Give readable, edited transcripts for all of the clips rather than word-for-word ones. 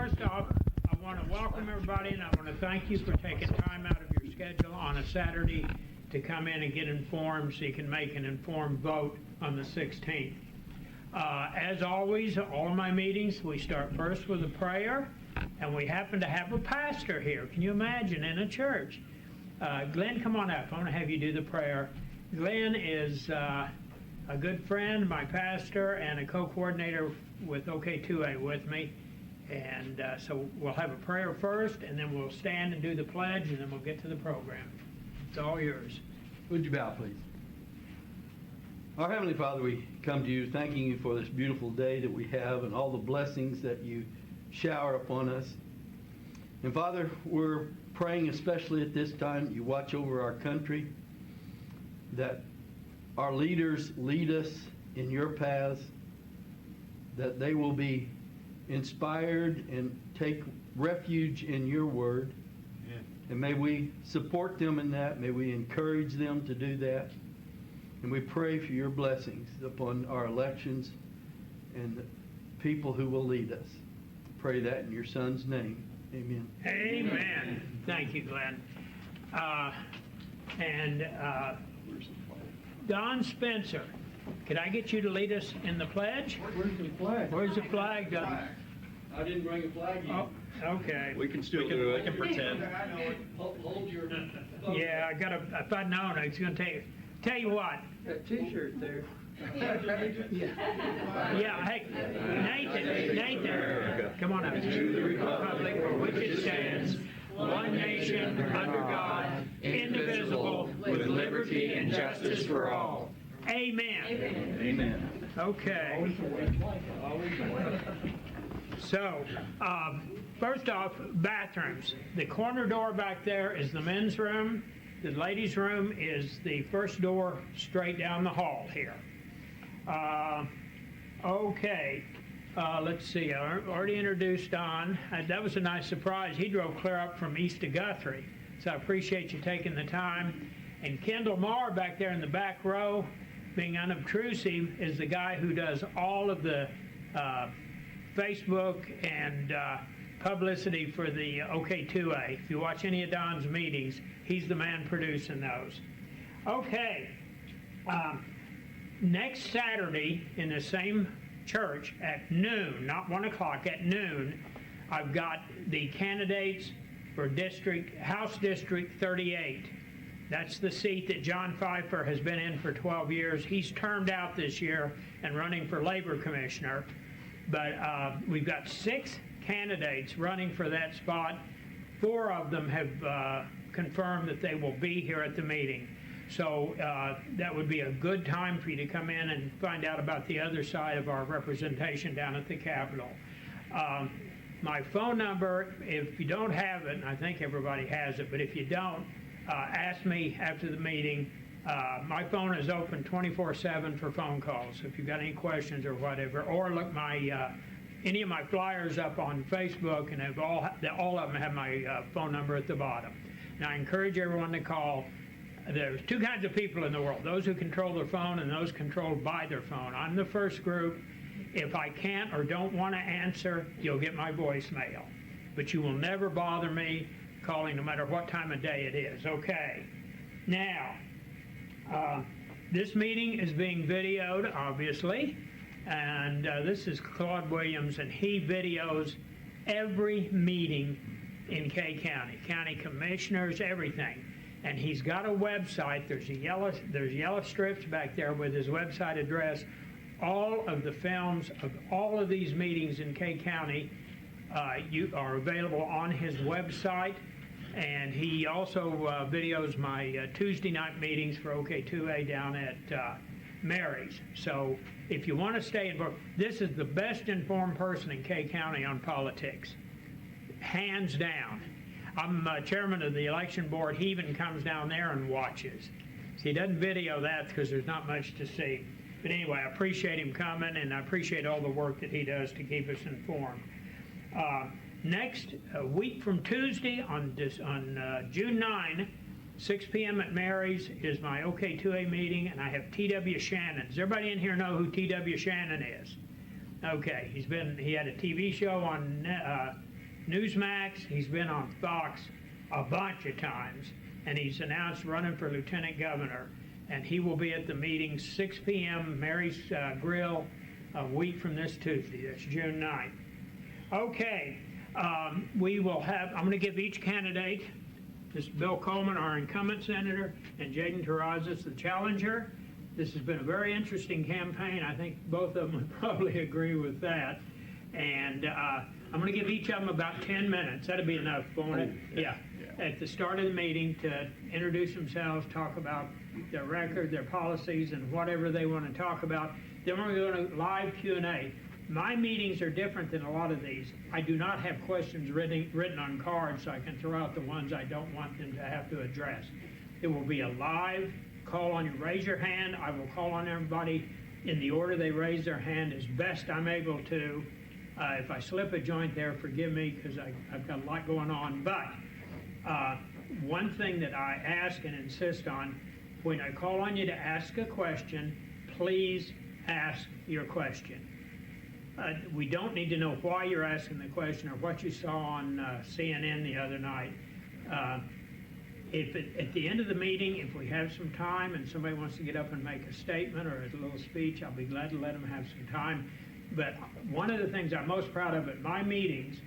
first off, I want to welcome everybody, and I want to thank you for taking time out of your schedule on a Saturday to come in and get informed so you can make an informed vote on the 16th. As always, all of my meetings, we start first with a prayer, and we happen to have a pastor here. Can you imagine, in a church? Glenn, come on up. I want to have you do the prayer. Glenn is a good friend, my pastor, and a co-coordinator with OK2A with me. And so we'll have a prayer first, and then we'll stand and do the pledge, and then we'll get to the program. It's all yours. Would you bow, please? Our Heavenly Father, we come to you thanking you for this beautiful day that we have and all the blessings that you shower upon us. And Father, we're praying especially at this time you watch over our country, that our leaders lead us in your paths, that they will be inspired and take refuge in your word. Yeah. And may we support them in that. May we encourage them to do that. And we pray for your blessings upon our elections and the people who will lead us. Pray that in your Son's name. Amen. Amen. Thank you, Glenn. Don Spencer, could I get you to lead us in the pledge? Where's the flag? Where's the flag, Don? I didn't bring a flag in. Oh, okay. We can still do it. We can pretend. Hold your... Yeah, if I'd known, I was going to tell you what. That T-shirt there. Yeah, hey, Nathan, come on up. To the republic for which it stands, one nation, under God, indivisible, with liberty and justice for all. Amen. Amen. Okay. So, first off, bathrooms. The corner door back there is the men's room. The ladies' room is the first door straight down the hall here. Okay. Let's see. I already introduced Don. That was a nice surprise. He drove clear up from east of Guthrie. So I appreciate you taking the time. And Kendall Marr back there in the back row, being unobtrusive, is the guy who does all of the Facebook and publicity for the OK2A. If you watch any of Don's meetings, he's the man producing those. Okay. Next Saturday in the same church at noon, not 1 o'clock, at noon, I've got the candidates for House District 38. That's the seat that John Pfeiffer has been in for 12 years. He's termed out this year and running for Labor Commissioner. But we've got 6 candidates running for that spot. 4 of them have confirmed that they will be here at the meeting. So that would be a good time for you to come in and find out about the other side of our representation down at the Capitol. My phone number, if you don't have it, and I think everybody has it, but if you don't, ask me after the meeting. My phone is open 24/7 for phone calls. If you've got any questions or whatever, or look any of my flyers up on Facebook, and all of them have my phone number at the bottom. And I encourage everyone to call. There's 2 kinds of people in the world, those who control their phone and those controlled by their phone. I'm the first group. If I can't or don't want to answer, you'll get my voicemail. But you will never bother me calling no matter what time of day it is. Okay. Now, this meeting is being videoed, obviously. And this is Claude Williams, and he videos every meeting in Kay County. County commissioners, everything. And he's got a website. There's yellow strips back there with his website address. All of the films of all of these meetings in Kay County are available on his website. And he also videos my Tuesday night meetings for OK2A down at Mary's. So if you want to stay involved, this is the best informed person in Kay County on politics, hands down. I'm chairman of the election board. He even comes down there and watches. So he doesn't video that because there's not much to see. But anyway, I appreciate him coming, and I appreciate all the work that he does to keep us informed. Next week from Tuesday on June 9, 6 p.m. at Mary's is my OK2A meeting, and I have T.W. Shannon. Does everybody in here know who T.W. Shannon is? Okay, he had a TV show on Newsmax, he's been on Fox a bunch of times, and he's announced running for lieutenant governor. And he will be at the meeting 6 p.m. Mary's Grill a week from this Tuesday. That's June 9th. Okay, we will have, I'm going to give each candidate, this is Bill Coleman, our incumbent senator, and Jaden Terrazas, the challenger. This has been a very interesting campaign. I think both of them would probably agree with that. And I'm going to give each of them about 10 minutes. That'll be enough, won't it? Yeah. At the start of the meeting to introduce themselves, talk about their record, their policies, and whatever they want to talk about. Then we're going to live Q&A. My meetings are different than a lot of these. I do not have questions written on cards, so I can throw out the ones I don't want them to have to address. It will be a live call on you. Raise your hand. I will call on everybody in the order they raise their hand as best I'm able to. If I slip a joint there, forgive me, because I've got a lot going on. But one thing that I ask and insist on, when I call on you to ask a question, please ask your question. We don't need to know why you're asking the question or what you saw on CNN the other night. At the end of the meeting, if we have some time and somebody wants to get up and make a statement or a little speech, I'll be glad to let them have some time. But one of the things I'm most proud of at my meetings,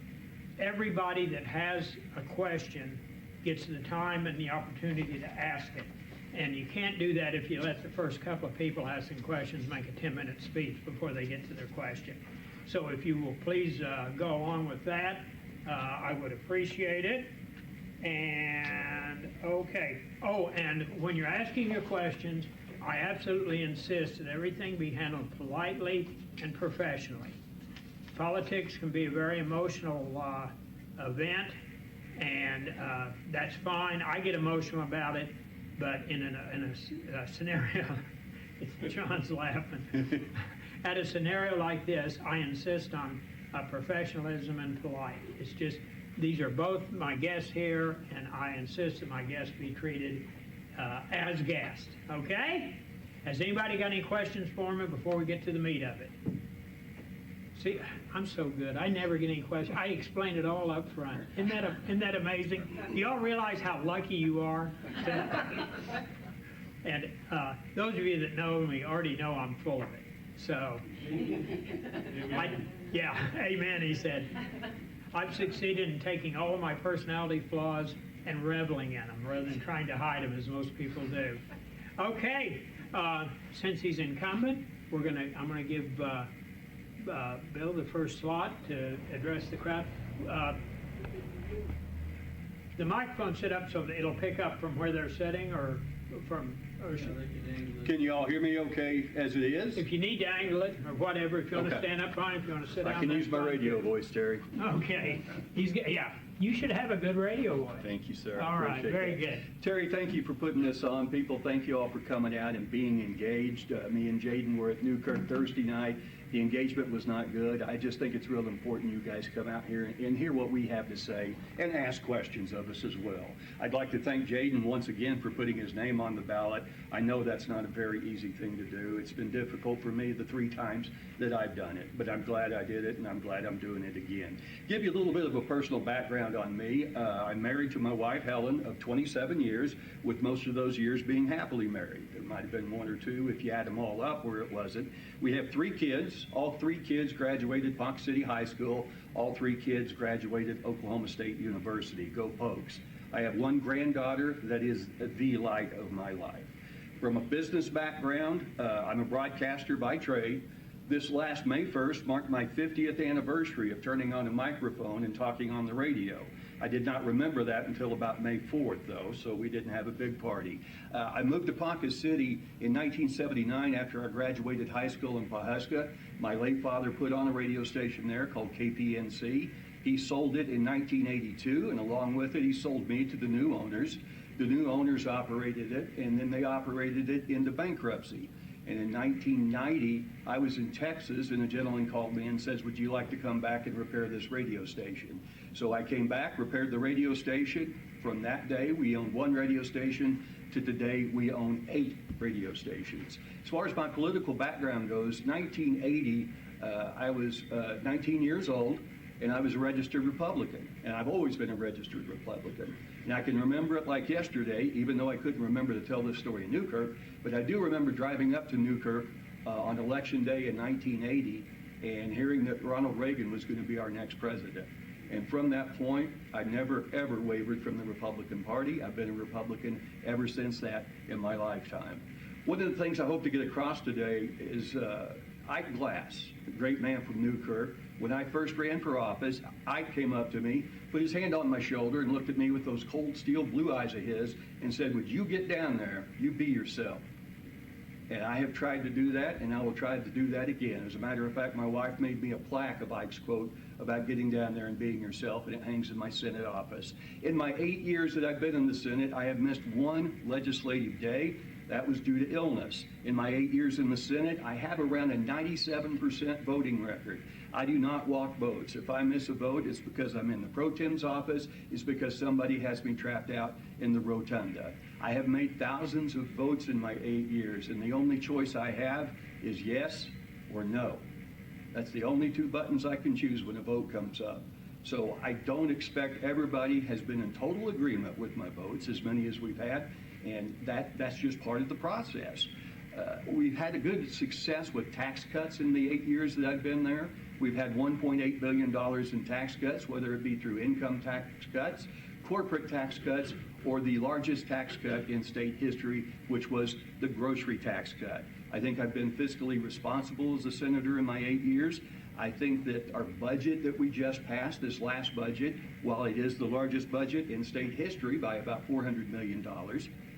everybody that has a question gets the time and the opportunity to ask it. And you can't do that if you let the first couple of people asking questions make a 10-minute speech before they get to their question. So if you will please go along with that, I would appreciate it. And okay. Oh, and when you're asking your questions, I absolutely insist that everything be handled politely and professionally. Politics can be a very emotional event, and that's fine. I get emotional about it, but in a scenario, John's laughing. At a scenario like this, I insist on professionalism and polite. It's just, these are both my guests here, and I insist that my guests be treated as guests, okay? Has anybody got any questions for me before we get to the meat of it? See, I'm so good. I never get any questions. I explain it all up front. Isn't that amazing? Do y'all realize how lucky you are? And those of you that know me already know I'm full of it. So, yeah, amen, he said. I've succeeded in taking all of my personality flaws and reveling in them rather than trying to hide them as most people do. Okay, since he's incumbent, I'm gonna give Bill the first slot to address the crowd. The microphone set up so that it'll pick up from where they're sitting or from. Can you all hear me okay as it is? If you need to angle it or whatever, if you want to Okay. stand up, fine. If you want to sit down, I can that's use my fine. radio voice, Terry. Okay, yeah. You should have a good radio voice. Thank you, sir. All right, Appreciate very that. good. Terry, thank you for putting this on. People, thank you all for coming out and being engaged. Me and Jaden were at Newkirk Thursday night. The engagement was not good. I just think it's real important you guys come out here and hear what we have to say and ask questions of us as well. I'd like to thank Jaden once again for putting his name on the ballot. I know that's not a very easy thing to do. It's been difficult for me the 3 times that I've done it, but I'm glad I did it and I'm glad I'm doing it again. Give you a little bit of a personal background on me. I'm married to my wife, Helen, of 27 years, with most of those years being happily married. There might have been 1 or 2 if you add them all up where it wasn't. We have 3 kids. All 3 kids graduated Ponca City High School. All 3 kids graduated Oklahoma State University. Go Pokes. I have 1 granddaughter that is the light of my life. From a business background, I'm a broadcaster by trade. This last May 1st marked my 50th anniversary of turning on a microphone and talking on the radio. I did not remember that until about May 4th, though, so we didn't have a big party. I moved to Ponca City in 1979 after I graduated high school in Pawhuska. My late father put on a radio station there called KPNC. He sold it in 1982, and along with it, he sold me to the new owners. The new owners operated it, and then they operated it into bankruptcy. And in 1990, I was in Texas, and a gentleman called me and says, would you like to come back and repair this radio station? So I came back, repaired the radio station. From that day, we owned 1 radio station. To today, we own 8 radio stations. As far as my political background goes, 1980, I was 19 years old. and I was a registered Republican, and I've always been a registered Republican. And I can remember it like yesterday, even though I couldn't remember to tell this story in Newkirk, but I do remember driving up to Newkirk on Election Day in 1980 and hearing that Ronald Reagan was going to be our next president. And from that point, I never, ever wavered from the Republican Party. I've been a Republican ever since that in my lifetime. One of the things I hope to get across today is Ike Glass, a great man from Newkirk. When I first ran for office, Ike came up to me, put his hand on my shoulder, and looked at me with those cold steel blue eyes of his and said, "Would you get down there? You be yourself." And I have tried to do that, and I will try to do that again. As a matter of fact, my wife made me a plaque of Ike's quote about getting down there and being yourself, and it hangs in my Senate office. In my 8 years that I've been in the Senate, I have missed one legislative day. That was due to illness. In my 8 years in the Senate, I have around a 97% voting record. I do not walk votes. If I miss a vote, it's because I'm in the pro tem's office. It's because somebody has me trapped out in the rotunda. I have made thousands of votes in my 8 years, and the only choice I have is yes or no. That's the only two buttons I can choose when a vote comes up. So I don't expect everybody has been in total agreement with my votes, as many as we've had, and that's just part of the process. We've had a good success with tax cuts in the 8 years that I've been there. We've had $1.8 billion in tax cuts, whether it be through income tax cuts, corporate tax cuts, or the largest tax cut in state history, which was the grocery tax cut. I think I've been fiscally responsible as a senator in my 8 years. I think that our budget that we just passed, this last budget, while it is the largest budget in state history by about $400 million,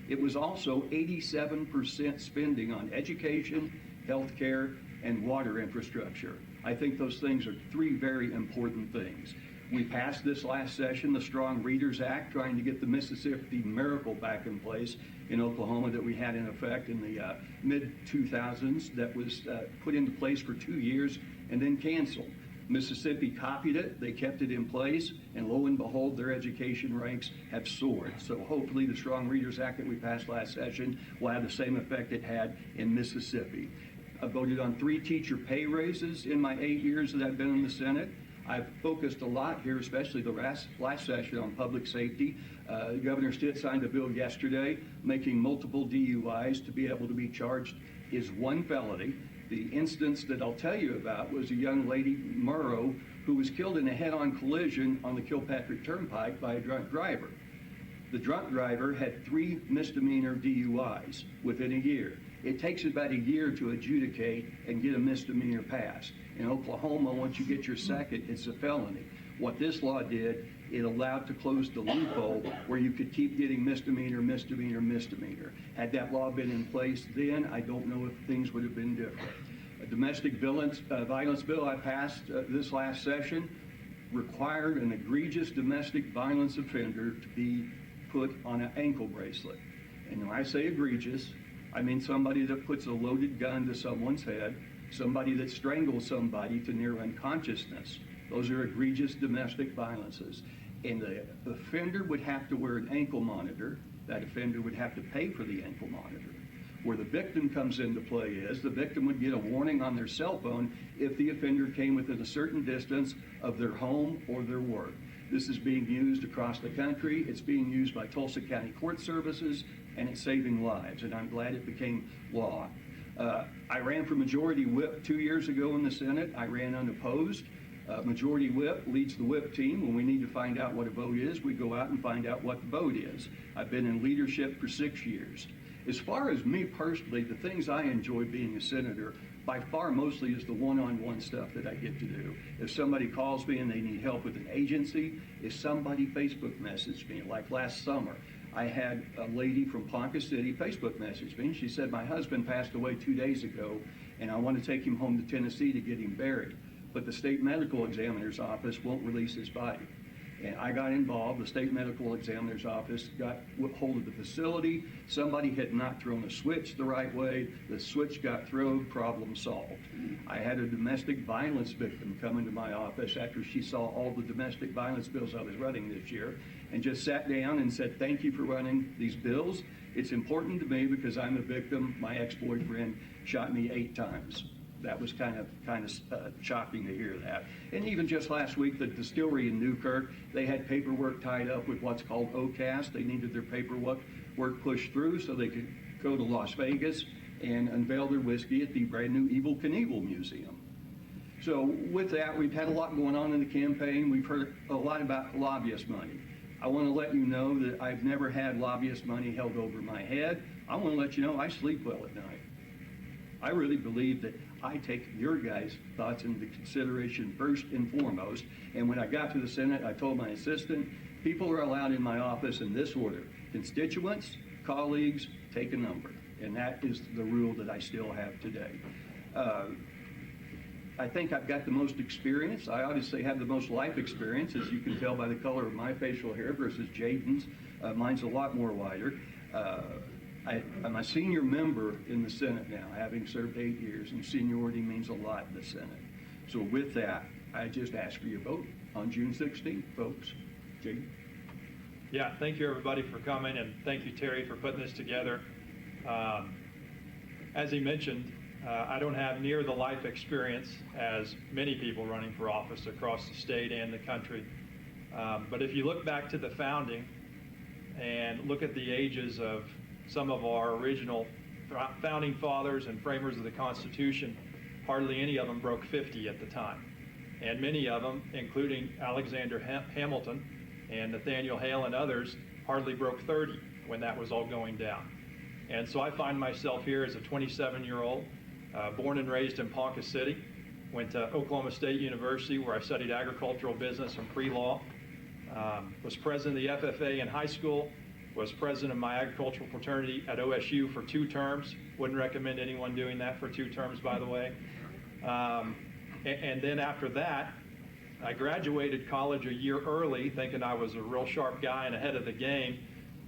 it was also 87% spending on education, health care, and water infrastructure. I think those things are three very important things. We passed this last session the Strong Readers Act, trying to get the Mississippi Miracle back in place in Oklahoma that we had in effect in the mid-2000s, that was put into place for 2 years and then canceled. Mississippi copied it, they kept it in place, and lo and behold, their education ranks have soared. So hopefully the Strong Readers Act that we passed last session will have the same effect it had in Mississippi. I voted on 3 teacher pay raises in my 8 years that I've been in the Senate. I've focused a lot here, especially the last session, on public safety. Governor Stitt signed a bill yesterday making multiple DUIs to be able to be charged is one felony. The instance that I'll tell you about was a young lady, Murrow, who was killed in a head-on collision on the Kilpatrick Turnpike by a drunk driver. The drunk driver had 3 misdemeanor DUIs within a year. It takes about a year to adjudicate and get a misdemeanor passed. In Oklahoma, once you get your second, it's a felony. What this law did, it allowed to close the loophole where you could keep getting misdemeanor, misdemeanor, misdemeanor. Had that law been in place then, I don't know if things would have been different. A domestic violence bill I passed this last session required an egregious domestic violence offender to be put on an ankle bracelet. And when I say egregious, I mean somebody that puts a loaded gun to someone's head, somebody that strangles somebody to near unconsciousness. Those are egregious domestic violences. And the offender would have to wear an ankle monitor. That offender would have to pay for the ankle monitor. Where the victim comes into play is the victim would get a warning on their cell phone if the offender came within a certain distance of their home or their work. This is being used across the country. It's being used by Tulsa County Court Services, and it's saving lives, and I'm glad it became law. I ran for Majority Whip 2 years ago in the Senate. I ran unopposed. Majority Whip leads the whip team. When we need to find out what a vote is, we go out and find out what the vote is. I've been in leadership for 6 years. As far as me personally, the things I enjoy being a senator, by far mostly is the one-on-one stuff that I get to do. If somebody calls me and they need help with an agency, if somebody Facebook messaged me, like last summer, I had a lady from Ponca City Facebook message me, and she said, "My husband passed away 2 days ago, and I want to take him home to Tennessee to get him buried. But the state medical examiner's office won't release his body." And I got involved. The state medical examiner's office got hold of the facility. Somebody had not thrown a switch the right way. The switch got thrown, problem solved. I had a domestic violence victim come into my office after she saw all the domestic violence bills I was running this year and just sat down and said, "Thank you for running these bills. It's important to me because I'm a victim. My ex-boyfriend shot me 8 times. that was kind of shocking to hear that. And even just last week, the distillery in Newkirk, they had paperwork tied up with what's called OCAS. They needed their paperwork pushed through so they could go to Las Vegas and unveil their whiskey at the brand new Evel Knievel Museum. So with that, we've had a lot going on in the campaign. We've heard a lot about lobbyist money. I want to let you know that I've never had lobbyist money held over my head. I want to let you know I sleep well at night. I really believe that I take your guys' thoughts into consideration first and foremost. And when I got to the Senate, I told my assistant, people are allowed in my office in this order: constituents, colleagues, take a number. And that is the rule that I still have today. I think I've got the most experience. I obviously have the most life experience, as you can tell by the color of my facial hair versus Jaden's. Mine's a lot more lighter. I'm a senior member in the Senate now, having served 8 years, and seniority means a lot in the Senate. So with that, I just ask for your vote on June 16th, folks. Jaden? Yeah, thank you everybody for coming, and thank you, Terry, for putting this together. As he mentioned, I don't have near the life experience as many people running for office across the state and the country. But if you look back to the founding and look at the ages of some of our original founding fathers and framers of the Constitution, hardly any of them broke 50 at the time. And many of them, including Alexander Hamilton and Nathaniel Hale and others, hardly broke 30 when that was all going down. And so I find myself here as a 27-year-old, born and raised in Ponca City, went to Oklahoma State University where I studied agricultural business and pre-law, was president of the FFA in high school, was president of my agricultural fraternity at OSU for 2 terms. Wouldn't recommend anyone doing that for 2 terms, by the way. And then after that, I graduated college a year early, thinking I was a real sharp guy and ahead of the game.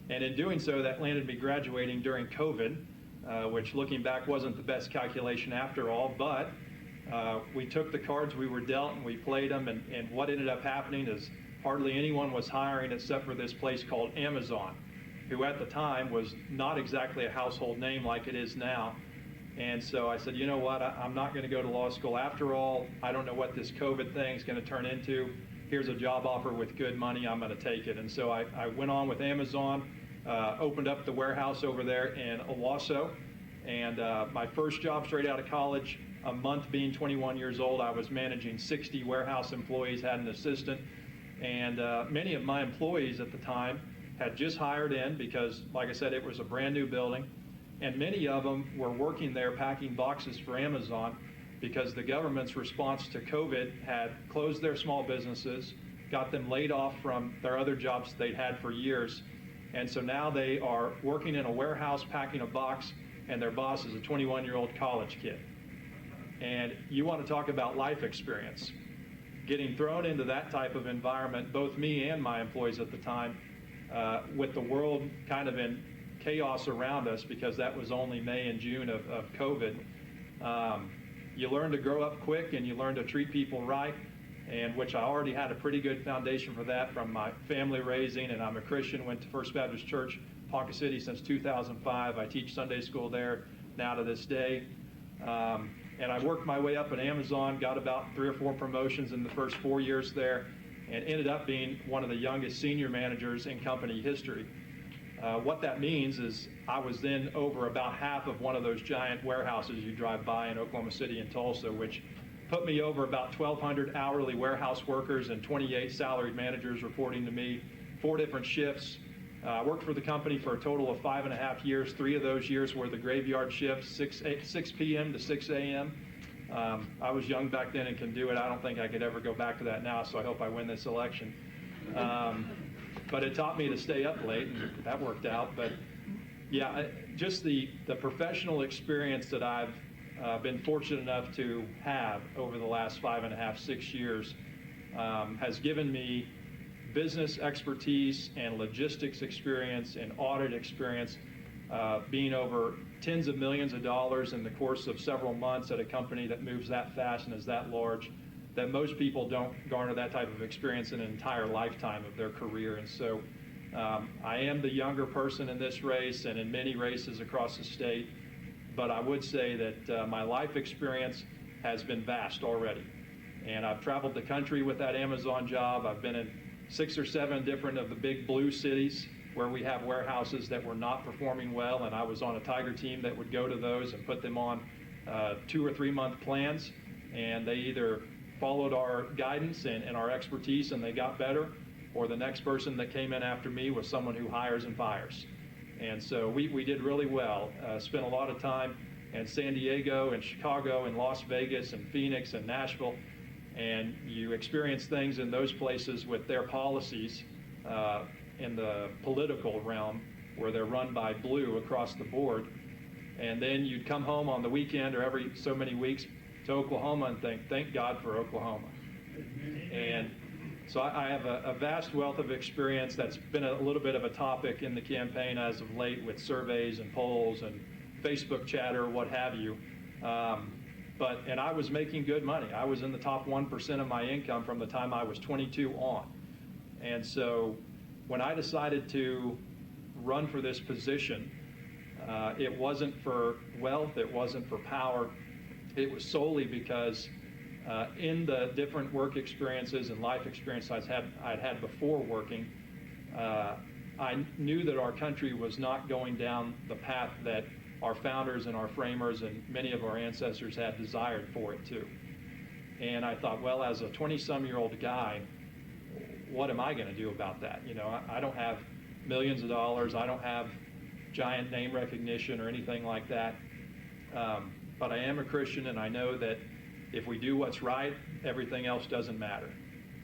And in doing so, that landed me graduating during COVID, which looking back wasn't the best calculation after all, but we took the cards we were dealt and we played them, and what ended up happening is hardly anyone was hiring except for this place called Amazon, who at the time was not exactly a household name like it is now. And so I said, you know what, I'm not going to go to law school after all. I don't know what this COVID thing is going to turn into. Here's a job offer with good money, I'm going to take it. And so I went on with Amazon, opened up the warehouse over there in Owasso, and my first job straight out of college, a month being 21 years old, I was managing 60 warehouse employees, had an assistant, and many of my employees at the time had just hired in because, like I said, it was a brand new building, and many of them were working there packing boxes for Amazon because the government's response to COVID had closed their small businesses, got them laid off from their other jobs they'd had for years, and so now they are working in a warehouse packing a box, and their boss is a 21-year-old college kid. And you want to talk about life experience. Getting thrown into that type of environment, both me and my employees at the time, with the world kind of in chaos around us because that was only May and June of COVID, you learn to grow up quick and you learn to treat people right, and which I already had a pretty good foundation for that from my family raising, and I'm a Christian, went to First Baptist Church, Ponca City since 2005. I teach Sunday school there now to this day. And I worked my way up at Amazon, got about 3 or 4 promotions in the first 4 years there, and ended up being one of the youngest senior managers in company history. What that means is I was then over about half of one of those giant warehouses you drive by in Oklahoma City and Tulsa, which put me over about 1,200 hourly warehouse workers and 28 salaried managers reporting to me, 4 different shifts. I worked for the company for a total of 5.5 years. 3 of those years were the graveyard shifts, 6 p.m. to 6 a.m. I was young back then and can do it. I don't think I could ever go back to that now, so I hope I win this election. But it taught me to stay up late, and that worked out. But yeah, just the professional experience that I've been fortunate enough to have over the last 5.5, 6 years has given me business expertise and logistics experience and audit experience, being over tens of millions of dollars in the course of several months at a company that moves that fast and is that large, that most people don't garner that type of experience in an entire lifetime of their career. And so I am the younger person in this race and in many races across the state, but I would say that my life experience has been vast already. And I've traveled the country with that Amazon job. I've been in 6 or 7 different of the big blue cities where we have warehouses that were not performing well, and I was on a Tiger team that would go to those and put them on 2 or 3 month plans, and they either followed our guidance and our expertise and they got better, or the next person that came in after me was someone who hires and fires. And so we did really well. Spent a lot of time in San Diego and Chicago and Las Vegas and Phoenix and Nashville, and you experience things in those places with their policies in the political realm where they're run by blue across the board. And then you'd come home on the weekend or every so many weeks to Oklahoma and think, thank God for Oklahoma. And so I have a vast wealth of experience that's been a little bit of a topic in the campaign as of late with surveys and polls and Facebook chatter, what have you. And I was making good money. I was in the top 1% of my income from the time I was 22 on. And so when I decided to run for this position, it wasn't for wealth, it wasn't for power. It was solely because in the different work experiences and life experience I'd had before working, I knew that our country was not going down the path that our founders and our framers and many of our ancestors had desired for it to. And I thought, well, as a 20-some-year-old guy, what am I going to do about that? You know, I don't have millions of dollars. I don't have giant name recognition or anything like that. But I am a Christian, and I know that if we do what's right, everything else doesn't matter.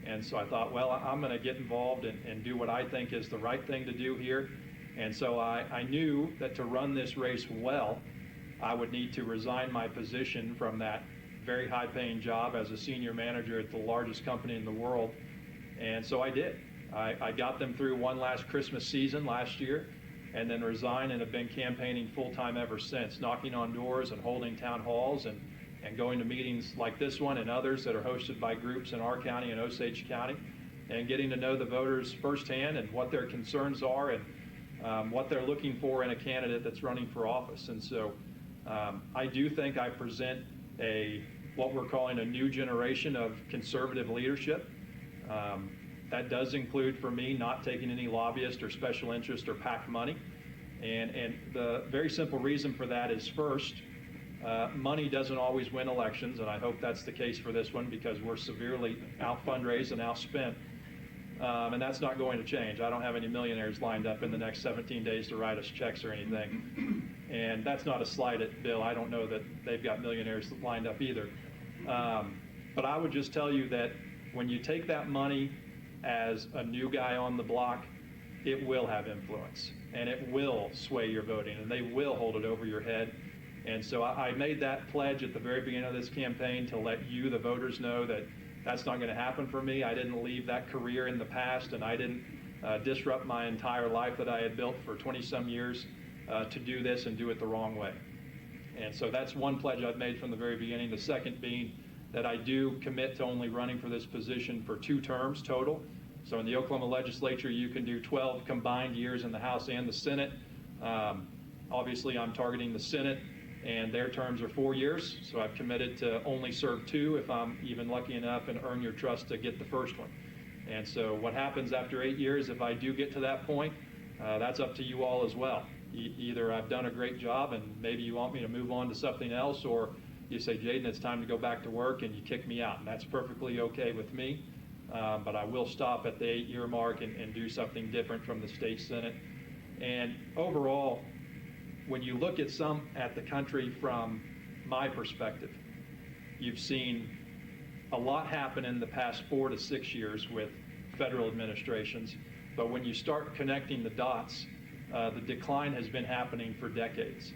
And so I thought, well, I'm going to get involved and do what I think is the right thing to do here. And so I knew that to run this race well, I would need to resign my position from that very high-paying job as a senior manager at the largest company in the world. And so I did. I got them through one last Christmas season last year, and then resigned, and have been campaigning full-time ever since, knocking on doors and holding town halls and going to meetings like this one and others that are hosted by groups in our county and Osage County, and getting to know the voters firsthand and what their concerns are and what they're looking for in a candidate that's running for office. And so I do think I present what we're calling a new generation of conservative leadership. That does include, for me, not taking any lobbyist or special interest or PAC money. And the very simple reason for that is, first, money doesn't always win elections, and I hope that's the case for this one because we're severely out-fundraised and outspent. And that's not going to change. I don't have any millionaires lined up in the next 17 days to write us checks or anything. And that's not a slight at Bill. I don't know that they've got millionaires lined up either. But I would just tell you that when you take that money as a new guy on the block, it will have influence, and it will sway your voting, and they will hold it over your head. And so I made that pledge at the very beginning of this campaign to let you, the voters, know that that's not going to happen for me. I didn't leave that career in the past, and I didn't disrupt my entire life that I had built for 20-some years to do this and do it the wrong way. And so that's one pledge I've made from the very beginning. The second being that I do commit to only running for this position for 2 terms total. So in the Oklahoma legislature, you can do 12 combined years in the House and the Senate. Obviously, I'm targeting the Senate, and their terms are 4 years. So I've committed to only serve 2 if I'm even lucky enough and earn your trust to get the first one. And so what happens after 8 years, if I do get to that point, that's up to you all as well. Either I've done a great job and maybe you want me to move on to something else, or you say, Jaden, it's time to go back to work, and you kick me out. And that's perfectly okay with me. But I will stop at the 8-year mark and do something different from the state Senate. And overall, when you look at the country from my perspective, you've seen a lot happen in the past 4 to 6 years with federal administrations. But when you start connecting the dots, the decline has been happening for decades.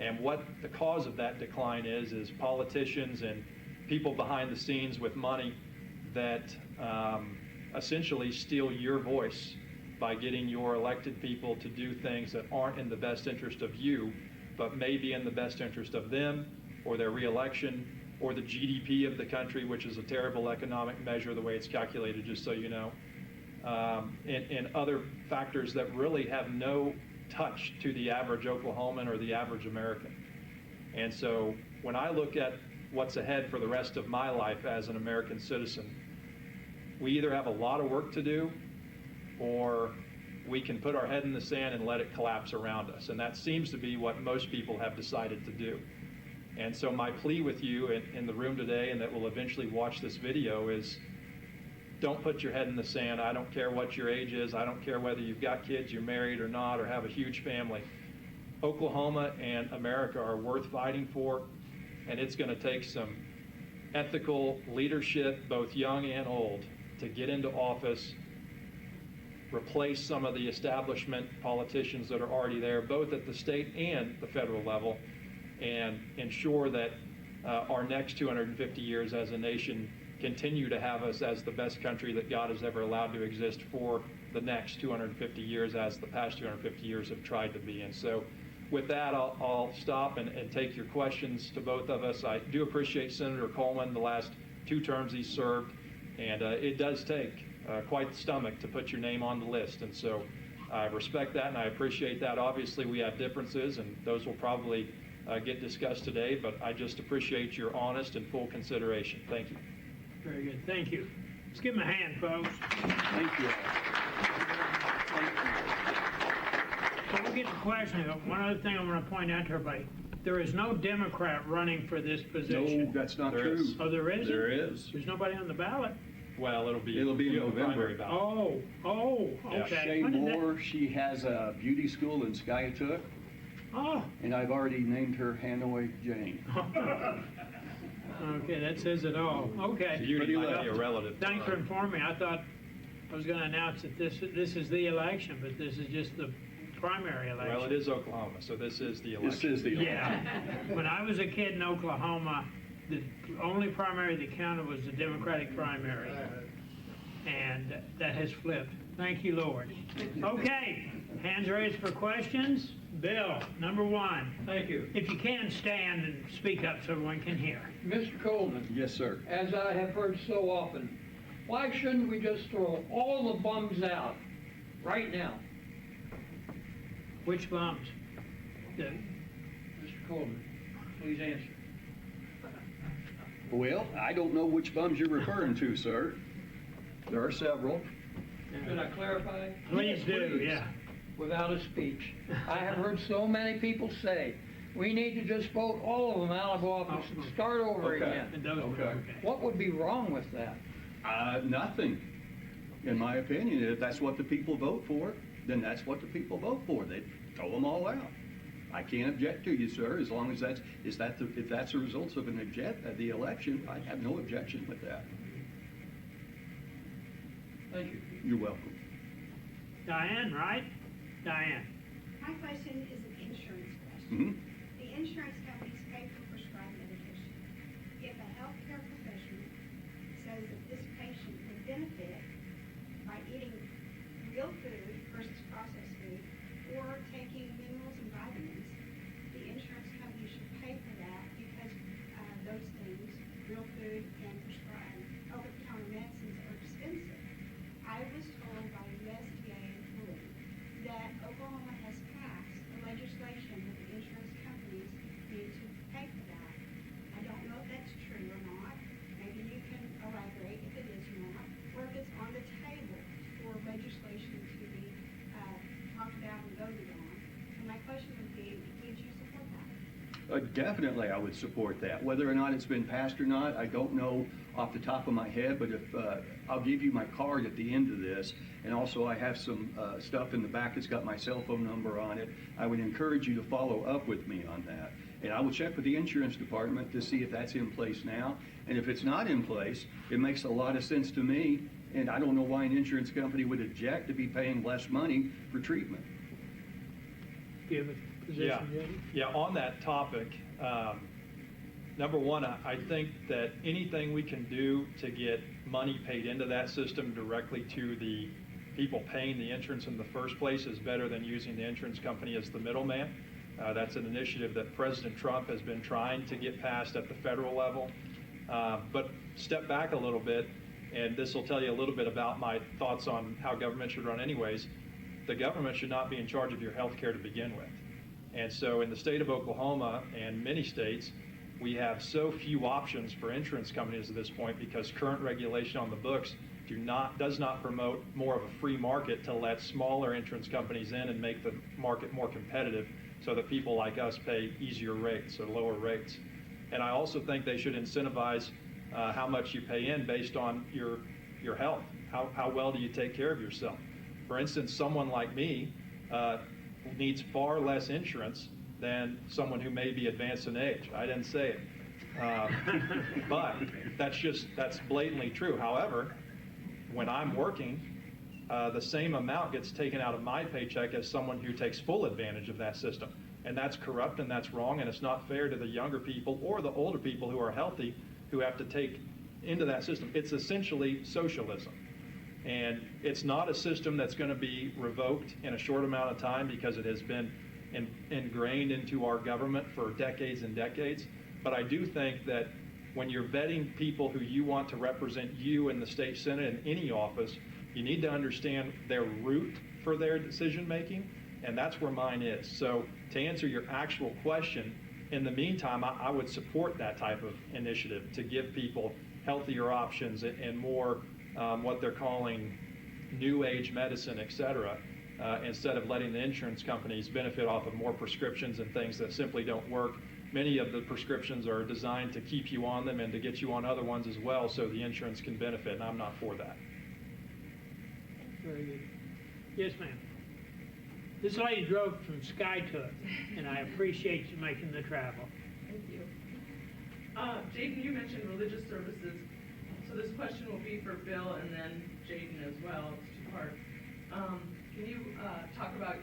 And what the cause of that decline is politicians and people behind the scenes with money that essentially steal your voice by getting your elected people to do things that aren't in the best interest of you, but may be in the best interest of them or their reelection or the GDP of the country, which is a terrible economic measure the way it's calculated, just so you know, and other factors that really have no touch to the average Oklahoman or the average American. And so when I look at what's ahead for the rest of my life as an American citizen. We either have a lot of work to do, or we can put our head in the sand and let it collapse around us. And that seems to be what most people have decided to do. And so my plea with you in the room today, and that will eventually watch this video, is don't put your head in the sand. I don't care what your age is. I don't care whether you've got kids, you're married or not, or have a huge family. Oklahoma and America are worth fighting for, and it's going to take some ethical leadership, both young and old, to get into office, replace some of the establishment politicians that are already there, both at the state and the federal level, and ensure that our next 250 years as a nation continue to have us as the best country that God has ever allowed to exist for the next 250 years, as the past 250 years have tried to be. And so with that, I'll stop and take your questions to both of us. I do appreciate Senator Coleman, the last 2 terms he served, and it does take quite the stomach to put your name on the list. And so I respect that and I appreciate that. Obviously, we have differences, and those will probably get discussed today, but I just appreciate your honest and full consideration. Thank you. Very good, thank you. Let's give him a hand, folks. Thank you. So we'll get to questions. One other thing I want to point out to everybody, there is no Democrat running for this No, position. that's not There true. is. Oh, there isn't? There is. There's nobody on the ballot? Well, it'll be in the November. primary ballot. Okay. Shay When did that- Moore, she has a beauty school in Skiatook, Oh, and I've already named her Hanoi Jane. okay, that says it all. Okay. Beauty might left. be a relative. Thanks for informing me. I thought I was going to announce that this is the election, but this is just the primary election. Well, it is Oklahoma, so this is the election. This is the Yeah. When I was a kid in Oklahoma, the only primary that counted was the Democratic primary. And that has flipped. Thank you, Lord. Okay, hands raised for questions. Bill, number 1. Thank you. If you can, stand and speak up so everyone can hear. Mr. Coleman, Yes, sir. as I have heard so often, why shouldn't we just throw all the bums out right now? Which bums? Mr. Coleman, please answer. Well, I don't know which bums you're referring to, sir. There are several. Should I clarify? Please do, please. yeah. Without a speech. I have heard so many people say, we need to just vote all of them out of office and start over Okay. again. And those Okay. What would be wrong with that? Nothing, in my opinion. If that's what the people vote for, then that's what the people vote for. They throw them all out. I can't object to you, sir, as long as if that's the results of the election, I have no objection with that. Thank you. You're welcome. Diane, right? Diane. My question is an insurance question. Mhm. The insurance companies pay for prescribed medication. If a healthcare professional says that this patient would benefit by eating real food versus processed food, or taking minerals and vitamins, the insurance company should pay for that because those things, real food and prescribed over-the-counter medicines, are expensive. I was told by a USDA employee that Oklahoma has passed the legislation that the insurance companies need to pay for that. I don't know if that's true or not. Maybe you can elaborate if it is or not, or if it's on the table for legislation to be talked about and voted on. So my question would be, would you support that? Definitely, I would support that. Whether or not it's been passed or not, I don't know off the top of my head, but if I'll give you my card at the end of this, and also I have some stuff in the back that's got my cell phone number on it. I would encourage you to follow up with me on that. And I will check with the insurance department to see if that's in place now. And if it's not in place, it makes a lot of sense to me, and I don't know why an insurance company would object to be paying less money for treatment. Do you have a position, Jody? Yeah, on that topic, number one, I think that anything we can do to get money paid into that system directly to the people paying the insurance in the first place is better than using the insurance company as the middleman. That's an initiative that President Trump has been trying to get passed at the federal level. But step back a little bit, and this will tell you a little bit about my thoughts on how government should run anyways. The government should not be in charge of your health care to begin with. And so in the state of Oklahoma and many states, we have so few options for insurance companies at this point because current regulation on the books does not promote more of a free market to let smaller insurance companies in and make the market more competitive so that people like us pay easier rates or lower rates. And I also think they should incentivize how much you pay in based on your health. How well do you take care of yourself? For instance, someone like me needs far less insurance than someone who may be advanced in age. I didn't say it. But that's blatantly true. However, when I'm working, the same amount gets taken out of my paycheck as someone who takes full advantage of that system. And that's corrupt and that's wrong, and it's not fair to the younger people or the older people who are healthy who have to take into that system. It's essentially socialism. And it's not a system that's going to be revoked in a short amount of time because it has been ingrained into our government for decades and decades. But I do think that when you're vetting people who you want to represent you in the state senate in any office, you need to understand their route for their decision making, and that's where mine is. So to answer your actual question, in the meantime, I would support that type of initiative to give people healthier options and more what they're calling new age medicine, et cetera, instead of letting the insurance companies benefit off of more prescriptions and things that simply don't work. Many of the prescriptions are designed to keep you on them and to get you on other ones as well so the insurance can benefit, and I'm not for that. Very good. Yes, ma'am. This lady drove from Skytook, and I appreciate you making the travel. Thank you. Jaden, you mentioned religious services. So this question will be for Bill and then Jaden as well. It's two-part. Can you talk about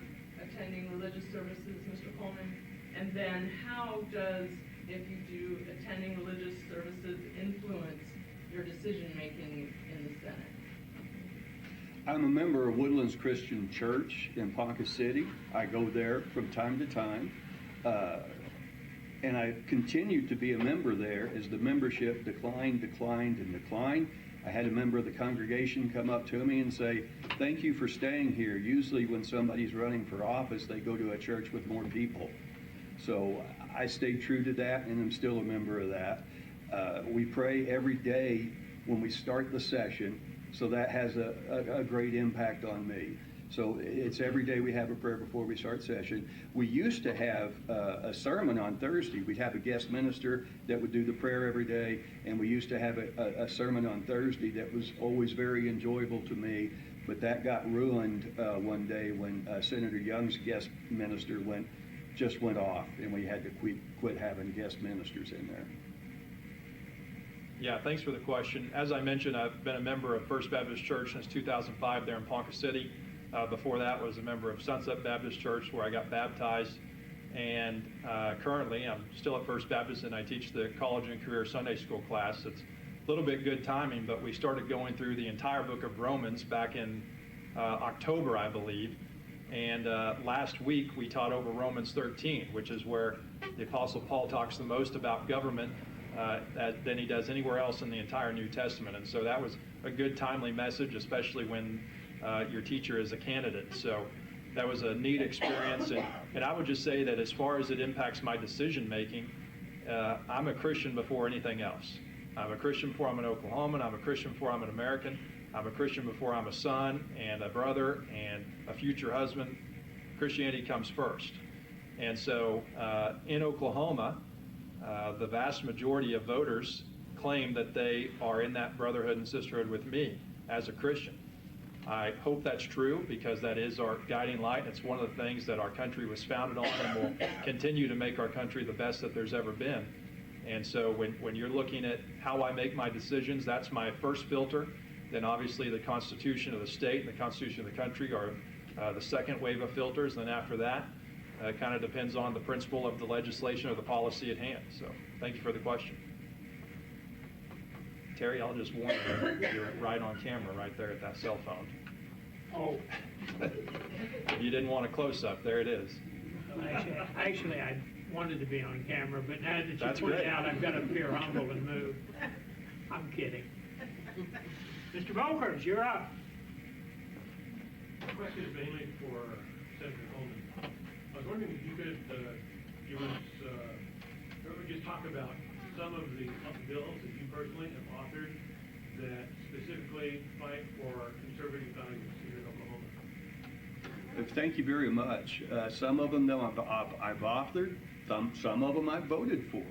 attending religious services, Mr. Coleman? And then how does, if you do, attending religious services influence your decision-making in the Senate? I'm a member of Woodlands Christian Church in Ponca City. I go there from time to time. And I continued to be a member there as the membership declined. I had a member of the congregation come up to me and say, "Thank you for staying here." Usually when somebody's running for office, they go to a church with more people. So I stayed true to that, and I'm still a member of that. We pray every day when we start the session, so that has a great impact on me. So it's every day we have a prayer before we start session. We used to have a sermon on Thursday. We'd have a guest minister that would do the prayer every day, and we used to have a sermon on Thursday that was always very enjoyable to me, but that got ruined one day when Senator Young's guest minister just went off, and we had to quit having guest ministers in there. Yeah, thanks for the question. As I mentioned, I've been a member of First Baptist Church since 2005 there in Ponca City. Before that, was a member of Sunset Baptist Church where I got baptized. And currently, I'm still at First Baptist, and I teach the college and career Sunday school class. It's a little bit good timing, but we started going through the entire book of Romans back in October, I believe. And last week, we taught over Romans 13, which is where the Apostle Paul talks the most about government than he does anywhere else in the entire New Testament. And so that was a good, timely message, especially when your teacher is a candidate. So that was a neat experience. And I would just say that as far as it impacts my decision making, I'm a Christian before anything else. I'm a Christian before I'm an Oklahoman. I'm a Christian before I'm an American. I'm a Christian before I'm a son and a brother and a future husband. Christianity comes first. And so in Oklahoma, the vast majority of voters claim that they are in that brotherhood and sisterhood with me as a Christian. I hope that's true because that is our guiding light. It's one of the things that our country was founded on and will continue to make our country the best that there's ever been. And so when you're looking at how I make my decisions, that's my first filter. Then obviously the Constitution of the state and the Constitution of the country are the second wave of filters. Then after that, it kind of depends on the principle of the legislation or the policy at hand. So thank you for the question. Terry, I'll just warn you, you're right on camera right there at that cell phone. Oh. If you didn't want a close-up, there it is. Actually, I wanted to be on camera, but now that you That's put it great. out, I've got to appear humble and move. I'm kidding. Mr. Volkers, you're up. My question is mainly for Senator Coleman. I was wondering if you could give us, just talk about some of the bills that you personally have authored that specifically fight for conservative values here in Oklahoma? Thank you very much. Some of them, though, I've authored, some of them I've voted for.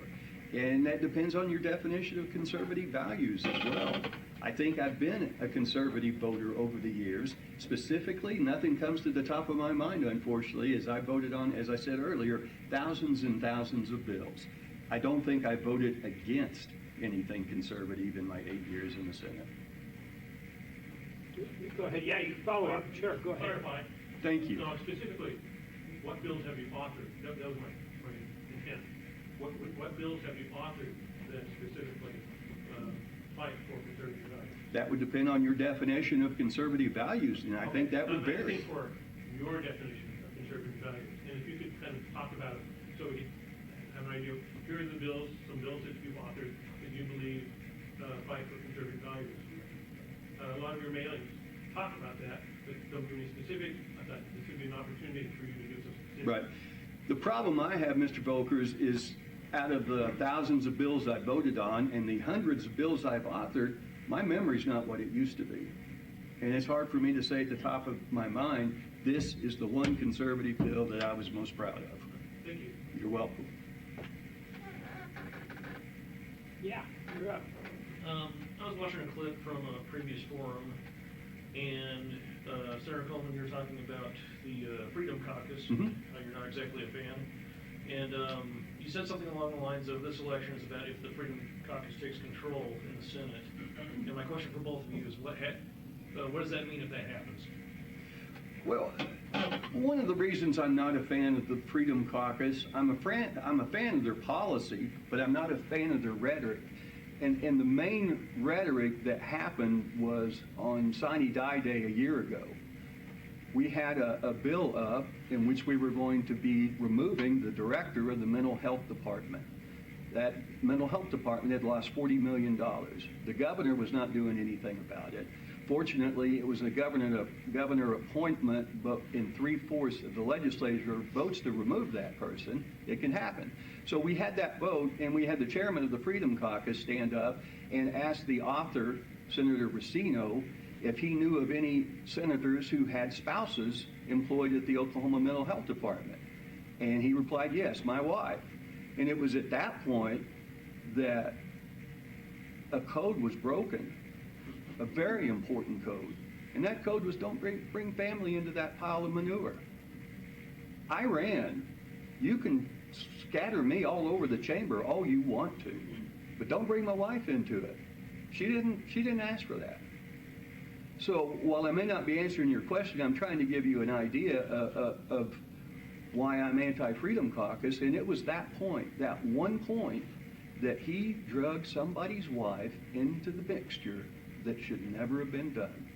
And that depends on your definition of conservative values as well. I think I've been a conservative voter over the years. Specifically, nothing comes to the top of my mind, unfortunately, as I voted on, as I said earlier, thousands and thousands of bills. I don't think I voted against anything conservative in my 8 years in the Senate. Go ahead, yeah, you follow up, sure, go ahead. Clarify. Thank you. No, specifically, what bills have you authored? That was my intent. What bills have you authored that specifically fight for conservative values? That would depend on your definition of conservative values, and I think that would I vary. think for your definition of conservative values, and if you could kind of talk about it, so we have an idea. Here are the bills, some bills that you've authored that you believe fight for conservative values. A lot of your mailings talk about that, but don't give me specific. I thought this would be an opportunity for you to give some specifics. Right. The problem I have, Mr. Volkers, is out of the thousands of bills I voted on and the hundreds of bills I've authored, my memory's not what it used to be. And it's hard for me to say at the top of my mind, this is the one conservative bill that I was most proud of. Thank you. You're welcome. Yeah, you're up. I was watching a clip from a previous forum, and Senator Coleman, you were talking about the Freedom Caucus, Mhm. how you're not exactly a fan. And you said something along the lines of this election is about if the Freedom Caucus takes control in the Senate. And my question for both of you is what does that mean if that happens? Well, one of the reasons I'm not a fan of the Freedom Caucus, I'm a fan of their policy, but I'm not a fan of their rhetoric. And the main rhetoric that happened was on Sine Die Day a year ago. We had a bill up in which we were going to be removing the director of the mental health department. That mental health department had lost $40 million. The governor was not doing anything about it. Fortunately, it was a governor appointment, but in 3/4 of the legislature votes to remove that person, it can happen. So we had that vote, and we had the chairman of the Freedom Caucus stand up and ask the author, Senator Racino, if he knew of any senators who had spouses employed at the Oklahoma Mental Health Department. And he replied, yes, my wife. And it was at that point that a code was broken, a very important code. And that code was don't bring family into that pile of manure. I ran. You can scatter me all over the chamber all you want to, but don't bring my wife into it. She didn't ask for that. So while I may not be answering your question, I'm trying to give you an idea of why I'm anti-Freedom Caucus, and it was that point, that one point, that he drugged somebody's wife into the mixture that should never have been done.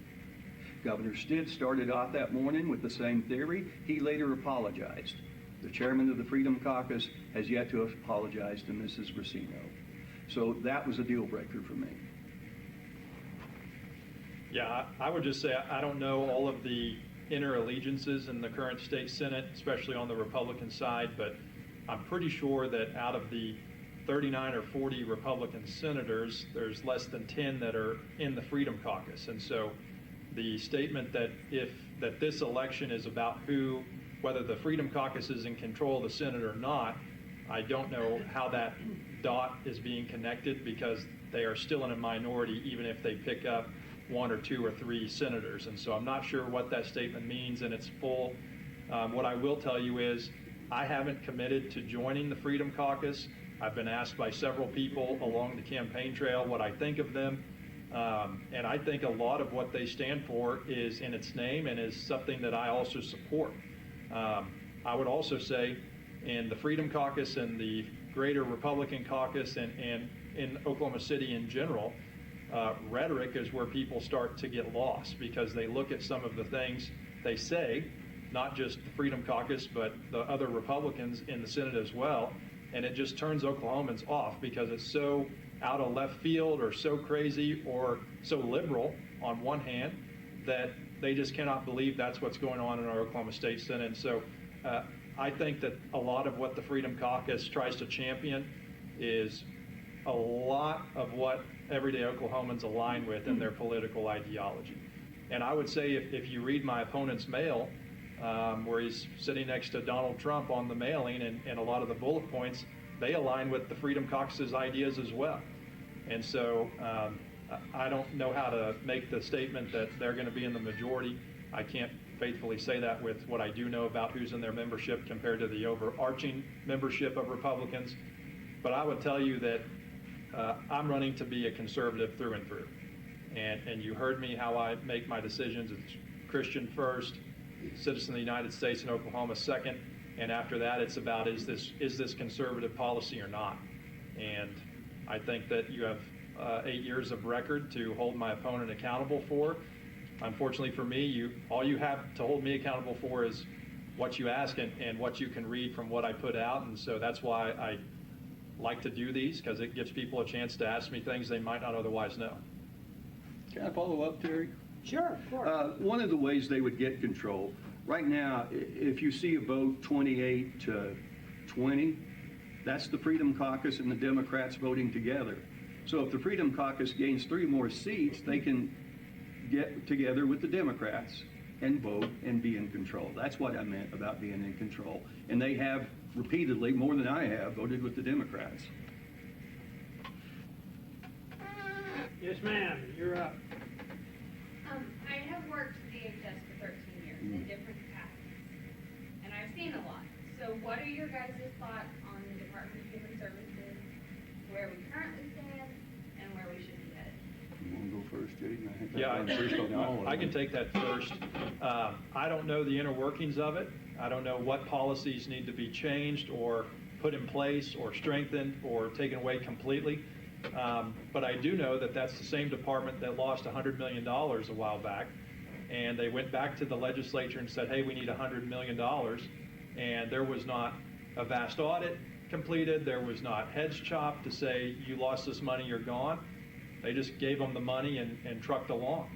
Governor Stitt started off that morning with the same theory. He later apologized. The chairman of the Freedom Caucus has yet to apologize to Mrs. Racino. So that was a deal breaker for me. Yeah, I would just say I don't know all of the inner allegiances in the current state Senate, especially on the Republican side, but I'm pretty sure that out of the 39 or 40 Republican senators, there's less than 10 that are in the Freedom Caucus. And so the statement that this election is about whether the Freedom Caucus is in control of the Senate or not, I don't know how that dot is being connected because they are still in a minority even if they pick up 1 or 2 or 3 senators. And so I'm not sure what that statement means in its full. What I will tell you is I haven't committed to joining the Freedom Caucus. I've been asked by several people along the campaign trail what I think of them. And I think a lot of what they stand for is in its name and is something that I also support. I would also say in the Freedom Caucus and the greater Republican caucus and in Oklahoma City in general, rhetoric is where people start to get lost because they look at some of the things they say, not just the Freedom Caucus, but the other Republicans in the Senate as well, and it just turns Oklahomans off because it's so out of left field or so crazy or so liberal on one hand that they just cannot believe that's what's going on in our Oklahoma State Senate. And so I think that a lot of what the Freedom Caucus tries to champion is a lot of what everyday Oklahomans align with in their political ideology. And I would say if you read my opponent's mail, where he's sitting next to Donald Trump on the mailing, and a lot of the bullet points, they align with the Freedom Caucus's ideas as well. And so I don't know how to make the statement that they're going to be in the majority. I can't faithfully say that with what I do know about who's in their membership compared to the overarching membership of Republicans. But I would tell you that I'm running to be a conservative through and through. And you heard me how I make my decisions. It's Christian first, citizen of the United States and Oklahoma second, and after that it's about is this conservative policy or not. And I think that you have 8 years of record to hold my opponent accountable for. Unfortunately for me, all you have to hold me accountable for is what you ask and what you can read from what I put out. And so that's why I like to do these, because it gives people a chance to ask me things they might not otherwise know. Can I follow up, Terry? Sure, of course. One of the ways they would get control, right now, if you see a vote 28 to 20, that's the Freedom Caucus and the Democrats voting together. So if the Freedom Caucus gains 3 more seats, they can get together with the Democrats and vote and be in control. That's what I meant about being in control. And they have repeatedly, more than I have, voted with the Democrats. Yes, ma'am, you're up. I have worked at DHS for 13 years in different capacities, and I've seen a lot. So what are your guys' thoughts on the Department of Human Services, where we currently stand, and where we should be headed? You want to go first, Jay? I think Yeah, I've first on all of I can them. take that first. I don't know the inner workings of it. I don't know what policies need to be changed or put in place or strengthened or taken away completely. But I do know that that's the same department that lost $100 million a while back. And they went back to the legislature and said, hey, we need $100 million. And there was not a vast audit completed. There was not heads chopped to say, you lost this money, you're gone. They just gave them the money and trucked along.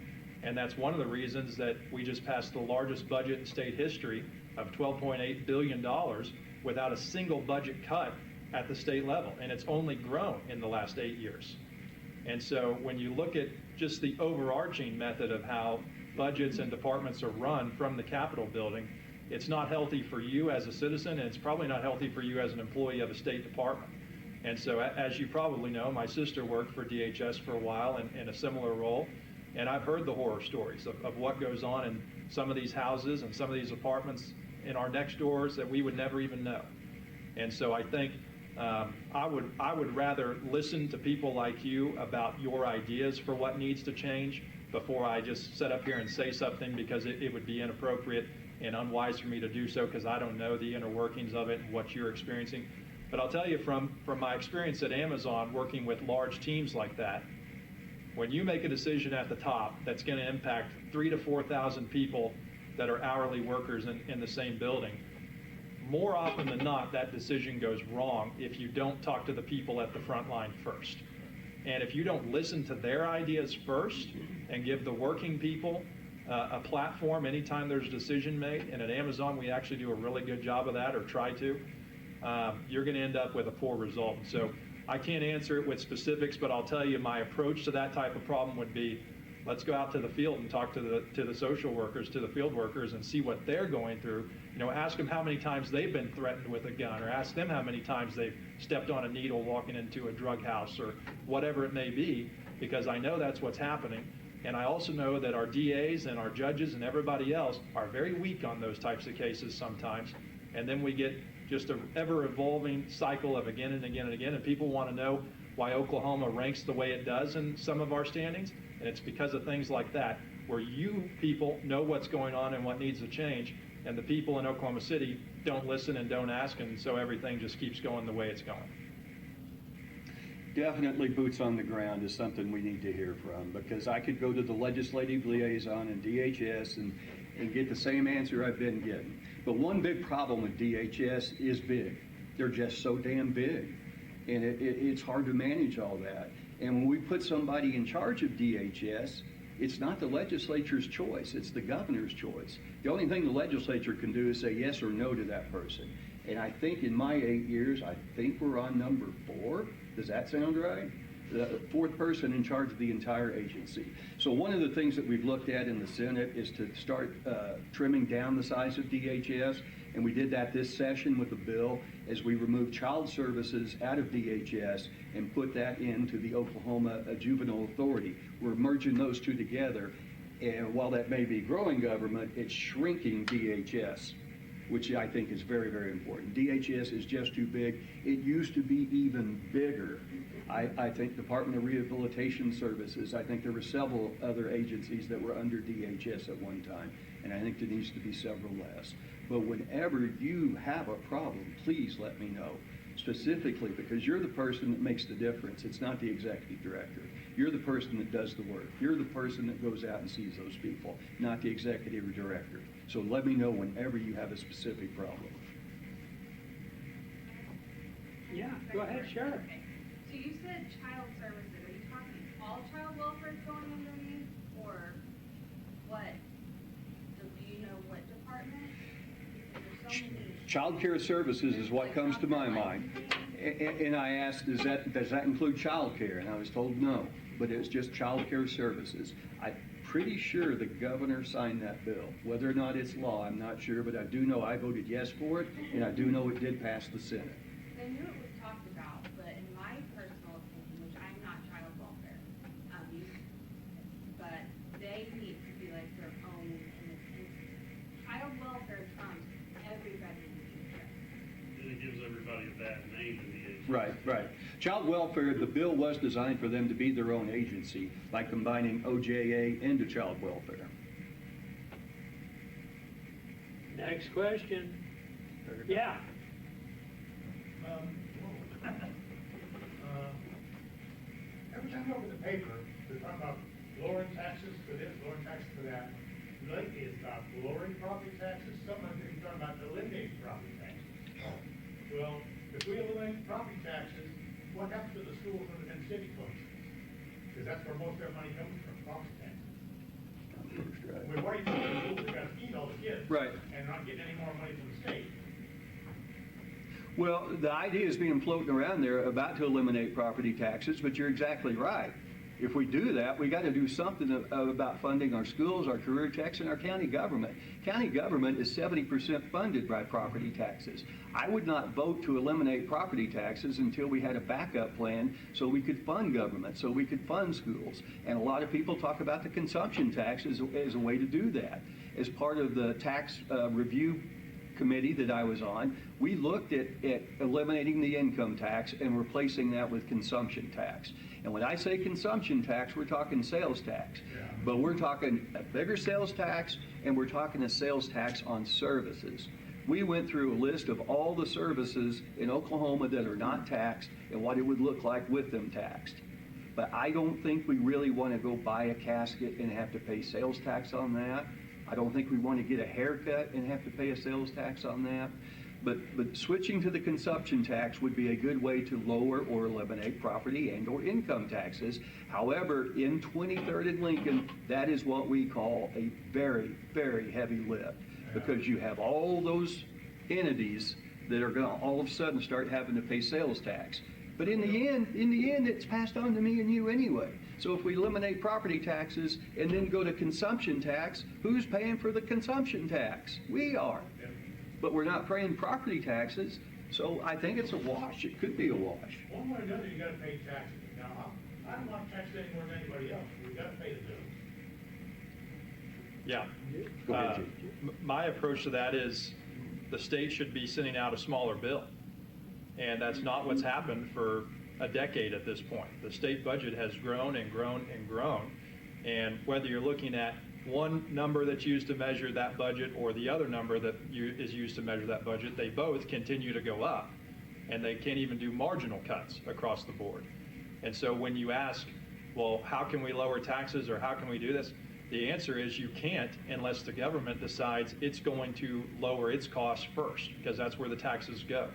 And that's one of the reasons that we just passed the largest budget in state history of $12.8 billion without a single budget cut at the state level. And it's only grown in the last 8 years. And so when you look at just the overarching method of how budgets and departments are run from the Capitol building, it's not healthy for you as a citizen, and it's probably not healthy for you as an employee of a state department. And so as you probably know, my sister worked for DHS for a while in a similar role, and I've heard the horror stories of what goes on in some of these houses and some of these apartments in our next doors that we would never even know. And so I think I would rather listen to people like you about your ideas for what needs to change before I just sit up here and say something, because it would be inappropriate and unwise for me to do so, because I don't know the inner workings of it and what you're experiencing. But I'll tell you from my experience at Amazon working with large teams like that, when you make a decision at the top that's going to impact 3,000 to 4,000 people that are hourly workers in the same building, more often than not, that decision goes wrong if you don't talk to the people at the front line first. And if you don't listen to their ideas first and give the working people a platform anytime there's a decision made, and at Amazon we actually do a really good job of that, or try to, you're going to end up with a poor result. So I can't answer it with specifics, but I'll tell you my approach to that type of problem would be, let's go out to the field and talk to the social workers, to the field workers, and see what they're going through. You know, ask them how many times they've been threatened with a gun, or ask them how many times they've stepped on a needle walking into a drug house, or whatever it may be, because I know that's what's happening. And I also know that our DAs and our judges and everybody else are very weak on those types of cases sometimes. And then we get just an ever-evolving cycle of again and again and again, and people want to know why Oklahoma ranks the way it does in some of our standings. And it's because of things like that, where you people know what's going on and what needs to change, and the people in Oklahoma City don't listen and don't ask, and so everything just keeps going the way it's going. Definitely boots on the ground is something we need to hear from, because I could go to the legislative liaison in DHS and get the same answer I've been getting. But one big problem with DHS is big. They're just so damn big. And it's hard to manage all that. And when we put somebody in charge of DHS, it's not the legislature's choice, it's the governor's choice. The only thing the legislature can do is say yes or no to that person. And I think in my 8 years, I think we're on number 4. Does that sound right? The fourth person in charge of the entire agency. So one of the things that we've looked at in the Senate is to start trimming down the size of DHS, and we did that this session with a bill as we removed child services out of DHS and put that into the Oklahoma Juvenile Authority. We're merging those two together, and while that may be growing government, it's shrinking DHS, which I think is very, very important. DHS is just too big. It used to be even bigger. I think Department of Rehabilitation Services, I think there were several other agencies that were under DHS at one time, and I think there needs to be several less. But whenever you have a problem, please let me know, specifically because you're the person that makes the difference. It's not the executive director. You're the person that does the work. You're the person that goes out and sees those people, not the executive director. So let me know whenever you have a specific problem. Yeah, go ahead, sure. Okay. So you said child services, are you talking all child welfare is going underneath, or what? Do you know what department? Because there's so many. Child care services is what comes to my mind. And I asked, does that include child care? And I was told no, but it's just child care services. I'm pretty sure the governor signed that bill. Whether or not it's law, I'm not sure, but I do know I voted yes for it, and I do know it did pass the Senate. I knew it was talked about, but in my personal opinion, which I'm not child welfare, but they need to be like their own in this instance. Child welfare trumps everybody in the future. And it gives everybody a bad name in the agency. Right. Child welfare, the bill was designed for them to be their own agency by combining OJA into child welfare. Next question. Yeah. Every time I open the paper, they're talking about lowering taxes for this, lowering taxes for that. Lately, it's about lowering property taxes. Some of them are talking about eliminating property taxes. Well, if we eliminate property taxes, what happens to the schools and city functions? Because that's where most of their money comes from, property taxes. I mean, what are you doing to the schools that got to feed all the kids? Right. And not getting any more money from the state? Well, the idea is being floating around there about to eliminate property taxes, but you're exactly right. If we do that, we got to do something about funding our schools, our career techs, and our county government. County government is 70% funded by property taxes. I would not vote to eliminate property taxes until we had a backup plan so we could fund government, so we could fund schools. And a lot of people talk about the consumption tax as a way to do that. As part of the tax review committee that I was on, we looked at eliminating the income tax and replacing that with consumption tax. And when I say consumption tax, we're talking sales tax. But we're talking a bigger sales tax, and we're talking a sales tax on services. We went through a list of all the services in Oklahoma that are not taxed and what it would look like with them taxed. But I don't think we really want to go buy a casket and have to pay sales tax on that. I don't think we want to get a haircut and have to pay a sales tax on that. But switching to the consumption tax would be a good way to lower or eliminate property and or income taxes. However, in 23rd and Lincoln, that is what we call a very, very heavy lift, because you have all those entities that are going to all of a sudden start having to pay sales tax. But in the end, it's passed on to me and you anyway. So if we eliminate property taxes and then go to consumption tax, who's paying for the consumption tax? We are. But we're not paying property taxes, so I think it's a wash. It could be a wash. One way or another, you gotta pay taxes. Now, I don't want taxes any more than anybody else. We gotta pay the bills. Yeah. Go ahead, My approach to that is the state should be sending out a smaller bill. And that's not what's happened for a decade at this point. The state budget has grown and grown and grown. And whether you're looking at one number that's used to measure that budget or the other number that is used to measure that budget, they both continue to go up. And they can't even do marginal cuts across the board. And so when you ask, well, how can we lower taxes or how can we do this? The answer is you can't unless the government decides it's going to lower its costs first, because that's where the taxes go.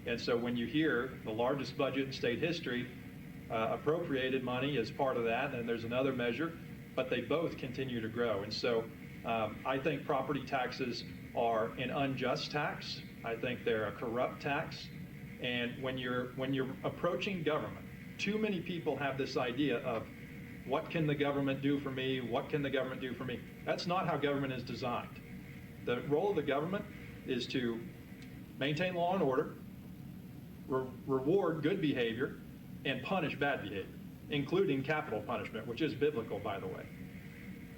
And so when you hear the largest budget in state history, appropriated money is part of that, and there's another measure, but they both continue to grow. And so I think property taxes are an unjust tax. I think they're a corrupt tax. And when you're approaching government, too many people have this idea of what can the government do for me? What can the government do for me? That's not how government is designed. The role of the government is to maintain law and order, reward good behavior, and punish bad behavior, including capital punishment, which is biblical, by the way.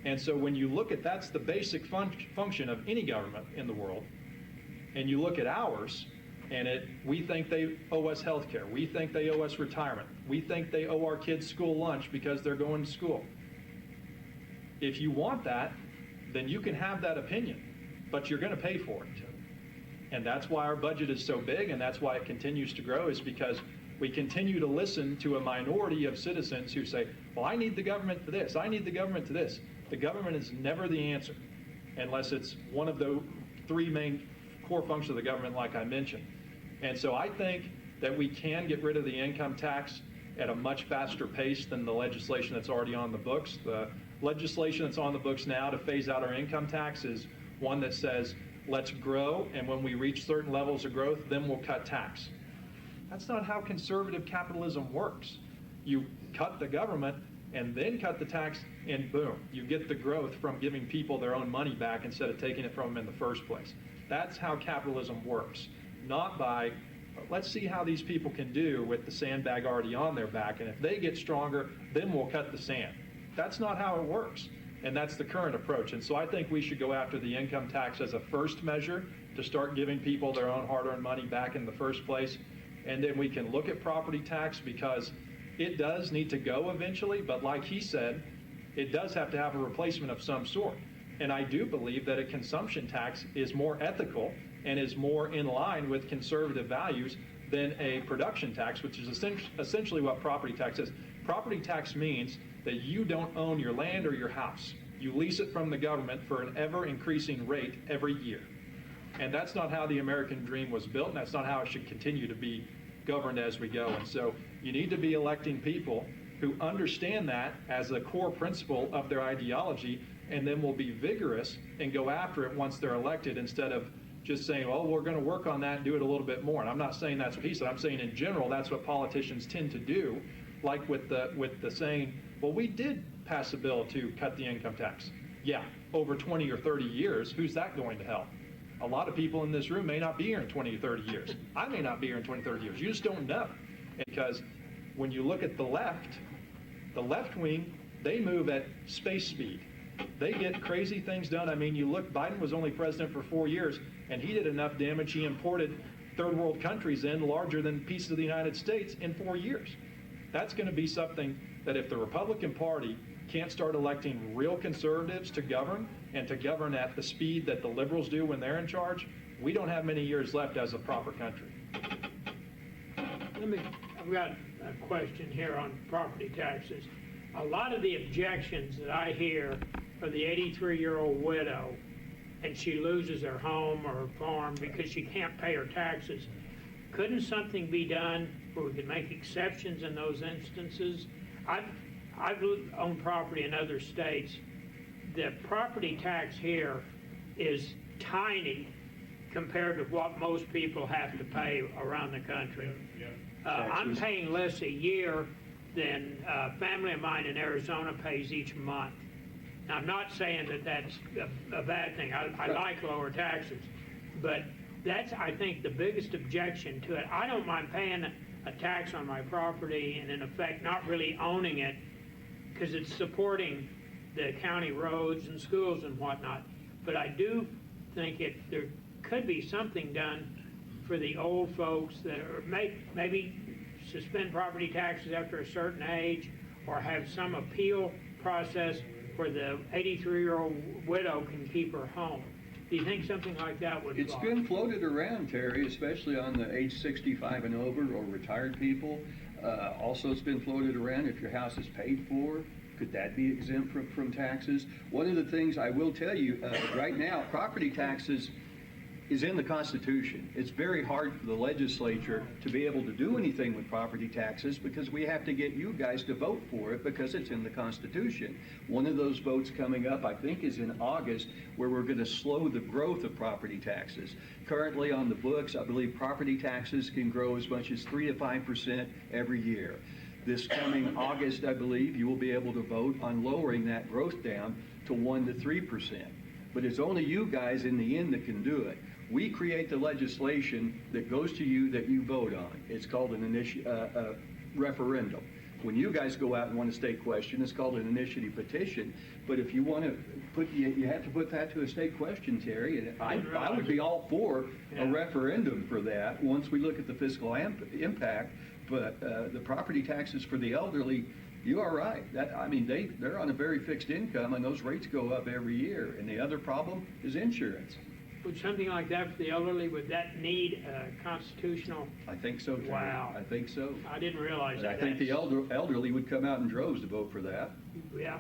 And so when you look at that's the basic function of any government in the world, and you look at ours, and we think they owe us health care, we think they owe us retirement, we think they owe our kids school lunch because they're going to school. If you want that, then you can have that opinion, but you're going to pay for it. And that's why our budget is so big, and that's why it continues to grow, is because we continue to listen to a minority of citizens who say, well, I need the government for this, I need the government for this. The government is never the answer, unless it's one of the three main core functions of the government, like I mentioned. And so I think that we can get rid of the income tax at a much faster pace than the legislation that's already on the books. The legislation that's on the books now to phase out our income tax is one that says, let's grow, and when we reach certain levels of growth, then we'll cut tax. That's not how conservative capitalism works. You cut the government and then cut the tax, and boom, you get the growth from giving people their own money back instead of taking it from them in the first place. That's how capitalism works. Not by, let's see how these people can do with the sandbag already on their back, and if they get stronger, then we'll cut the sand. That's not how it works, and that's the current approach. And so I think we should go after the income tax as a first measure to start giving people their own hard-earned money back in the first place. And then we can look at property tax, because it does need to go eventually, but like he said, it does have to have a replacement of some sort. And I do believe that a consumption tax is more ethical and is more in line with conservative values than a production tax, which is essentially what property tax is. Property tax means that you don't own your land or your house. You lease it from the government for an ever-increasing rate every year. And that's not how the American dream was built, and that's not how it should continue to be governed as we go. And so you need to be electing people who understand that as a core principle of their ideology, and then will be vigorous and go after it once they're elected, instead of just saying, well, we're going to work on that and do it a little bit more. And I'm not saying that's what he said. I'm saying in general that's what politicians tend to do, like with the saying, well, we did pass a bill to cut the income tax. Yeah, over 20 or 30 years, who's that going to help? A lot of people in this room may not be here in 20 or 30 years. I may not be here in 20 or 30 years. You just don't know. Because when you look at the left wing, they move at space speed. They get crazy things done. I mean, you look, Biden was only president for 4 years, and he did enough damage. He imported third world countries in larger than pieces of the United States in 4 years. That's going to be something that if the Republican Party can't start electing real conservatives to govern, and to govern at the speed that the liberals do when they're in charge, we don't have many years left as a proper country. I've got a question here on property taxes. A lot of the objections that I hear for the 83-year-old widow, and she loses her home or her farm because she can't pay her taxes, couldn't something be done where we could make exceptions in those instances? I've owned property in other states. The property tax here is tiny compared to what most people have to pay around the country. I'm paying less a year than a family of mine in Arizona pays each month. Now, I'm not saying that that's a bad thing. I like lower taxes, but that's, I think, the biggest objection to it. I don't mind paying a tax on my property and, in effect, not really owning it, because it's supporting the county roads and schools and whatnot. But I do think there could be something done for the old folks that are maybe suspend property taxes after a certain age, or have some appeal process where the 83-year-old widow can keep her home. Do you think something like that would It's fly? been floated around, Terry, especially on the age 65 and over, or retired people. Also, it's been floated around if your house is paid for. Could that be exempt from taxes? One of the things I will tell you, right now, property taxes is in the Constitution. It's very hard for the legislature to be able to do anything with property taxes because we have to get you guys to vote for it because it's in the Constitution. One of those votes coming up, I think, is in August, where we're going to slow the growth of property taxes. Currently on the books, I believe property taxes can grow as much as 3 to 5% every year. This coming August, I believe, you will be able to vote on lowering that growth down to 1 to 3%. But it's only you guys in the end that can do it. We create the legislation that goes to you that you vote on. It's called an referendum. When you guys go out and want a state question, it's called an initiative petition. But if you want to put, you have to put that to a state question, Terry. And I would be all for a referendum for that once we look at the fiscal impact. But the property taxes for the elderly, you are right. They're on a very fixed income, and those rates go up every year. And the other problem is insurance. Would something like that for the elderly, would that need a constitutional? I think so, Terry. Wow. I think so. I didn't realize And that. I think the elderly would come out in droves to vote for that. Yeah,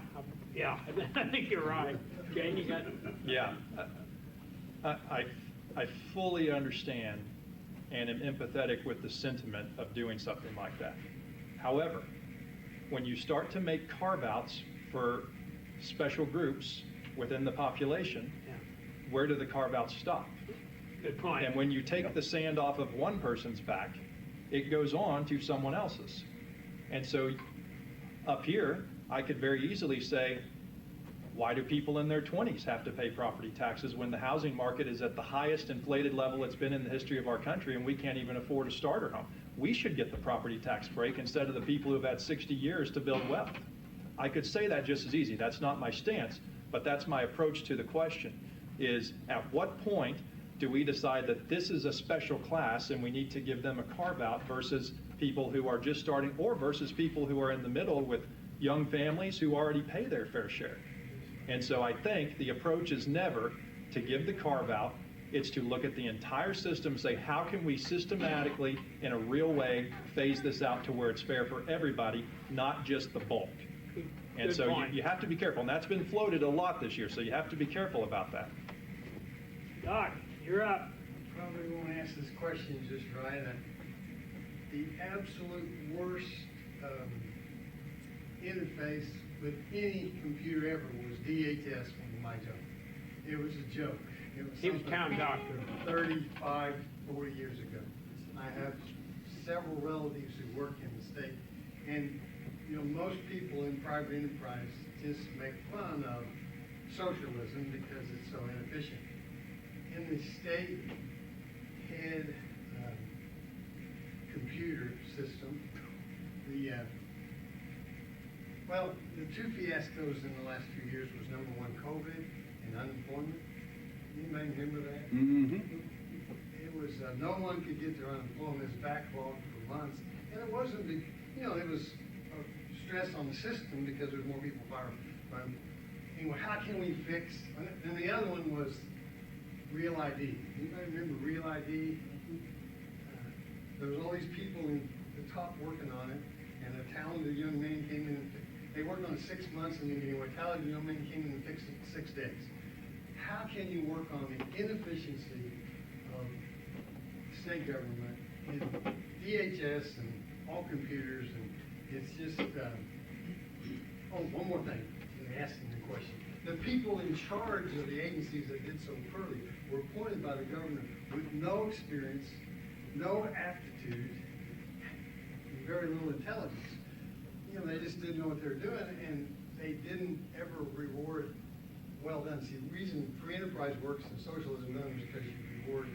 I think you're right. Jane, you got? Yeah, I fully understand and am empathetic with the sentiment of doing something like that. However, when you start to make carve-outs for special groups within the population, where do the carve-outs stop? Good point. And when you take the sand off of one person's back, it goes on to someone else's. And so up here, I could very easily say, why do people in their 20s have to pay property taxes when the housing market is at the highest inflated level it's been in the history of our country and we can't even afford a starter home? We should get the property tax break instead of the people who've had 60 years to build wealth. I could say that just as easy. That's not my stance, but that's my approach to the question, is at what point do we decide that this is a special class and we need to give them a carve-out versus people who are just starting, or versus people who are in the middle with young families who already pay their fair share. And so I think the approach is never to give the carve-out. It's to look at the entire system and say, how can we systematically, in a real way, phase this out to where it's fair for everybody, not just the bulk. And so you have to be careful. And that's been floated a lot this year, so you have to be careful about that. Doc, you're up. Probably won't ask this question just right. The absolute worst interface with any computer ever was DHS when my job. It was a joke. He was town doctor. 35, 40 years ago. I have several relatives who work in the state, and most people in private enterprise just make fun of socialism because it's so inefficient. In the state head computer system, the two fiascos in the last few years was number one, COVID and unemployment. Anybody remember that? Mm-hmm. It was no one could get their unemployment. It was backlogged for months, and it wasn't. It was stress on the system because there was more people firing. Anyway, how can we fix? And the other one was Real ID. Anybody remember Real ID? There was all these people in the top working on it, and a talented young man came in. They worked on it 6 months, and then a talented young man came in and fixed it in 6 days. How can you work on the inefficiency of state government and DHS and all computers? And it's just, one more thing, asking the question. The people in charge of the agencies that did so poorly were appointed by the governor with no experience, no aptitude, and very little intelligence. They just didn't know what they were doing, and they didn't ever reward well done. See, the reason free enterprise works and socialism doesn't is because you reward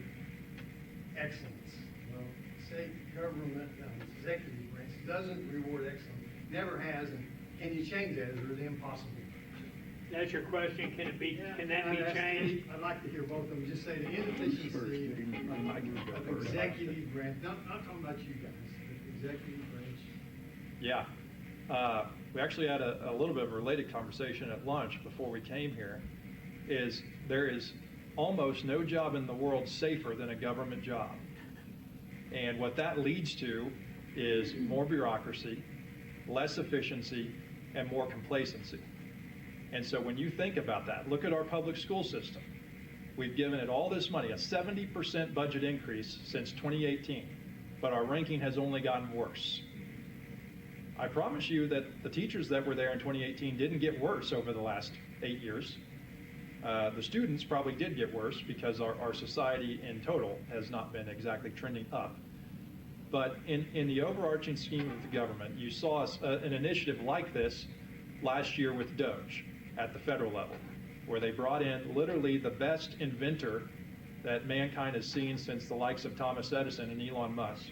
excellence. Well, state government, executive branch doesn't reward excellence, never has, and can you change that? It's really impossible. That's your question. Can that be changed? I'd like to hear both of them. Just say the inefficiency of executive branch. Not talking about you guys, but executive branch. Yeah. We actually had a little bit of a related conversation at lunch before we came here. There is almost no job in the world safer than a government job. And what that leads to is more bureaucracy, less efficiency, and more complacency. And so when you think about that, look at our public school system. We've given it all this money, a 70% budget increase since 2018, but our ranking has only gotten worse. I promise you that the teachers that were there in 2018 didn't get worse over the last 8 years. The students probably did get worse because our society in total has not been exactly trending up. But in the overarching scheme of the government, you saw an initiative like this last year with DOGE at the federal level, where they brought in literally the best inventor that mankind has seen since the likes of Thomas Edison and Elon Musk.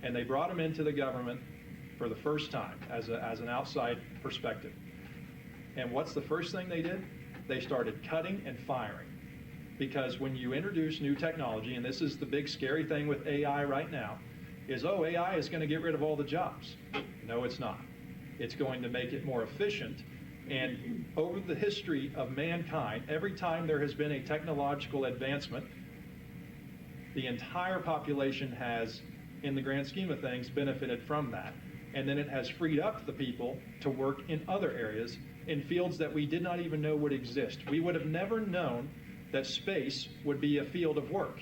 And they brought him into the government for the first time as an outside perspective. And what's the first thing they did? They started cutting and firing. Because when you introduce new technology, and this is the big scary thing with AI right now, is, oh, AI is going to get rid of all the jobs. No, it's not. It's going to make it more efficient. And over the history of mankind, every time there has been a technological advancement, the entire population has, in the grand scheme of things, benefited from that. And then it has freed up the people to work in other areas, in fields that we did not even know would exist. We would have never known that space would be a field of work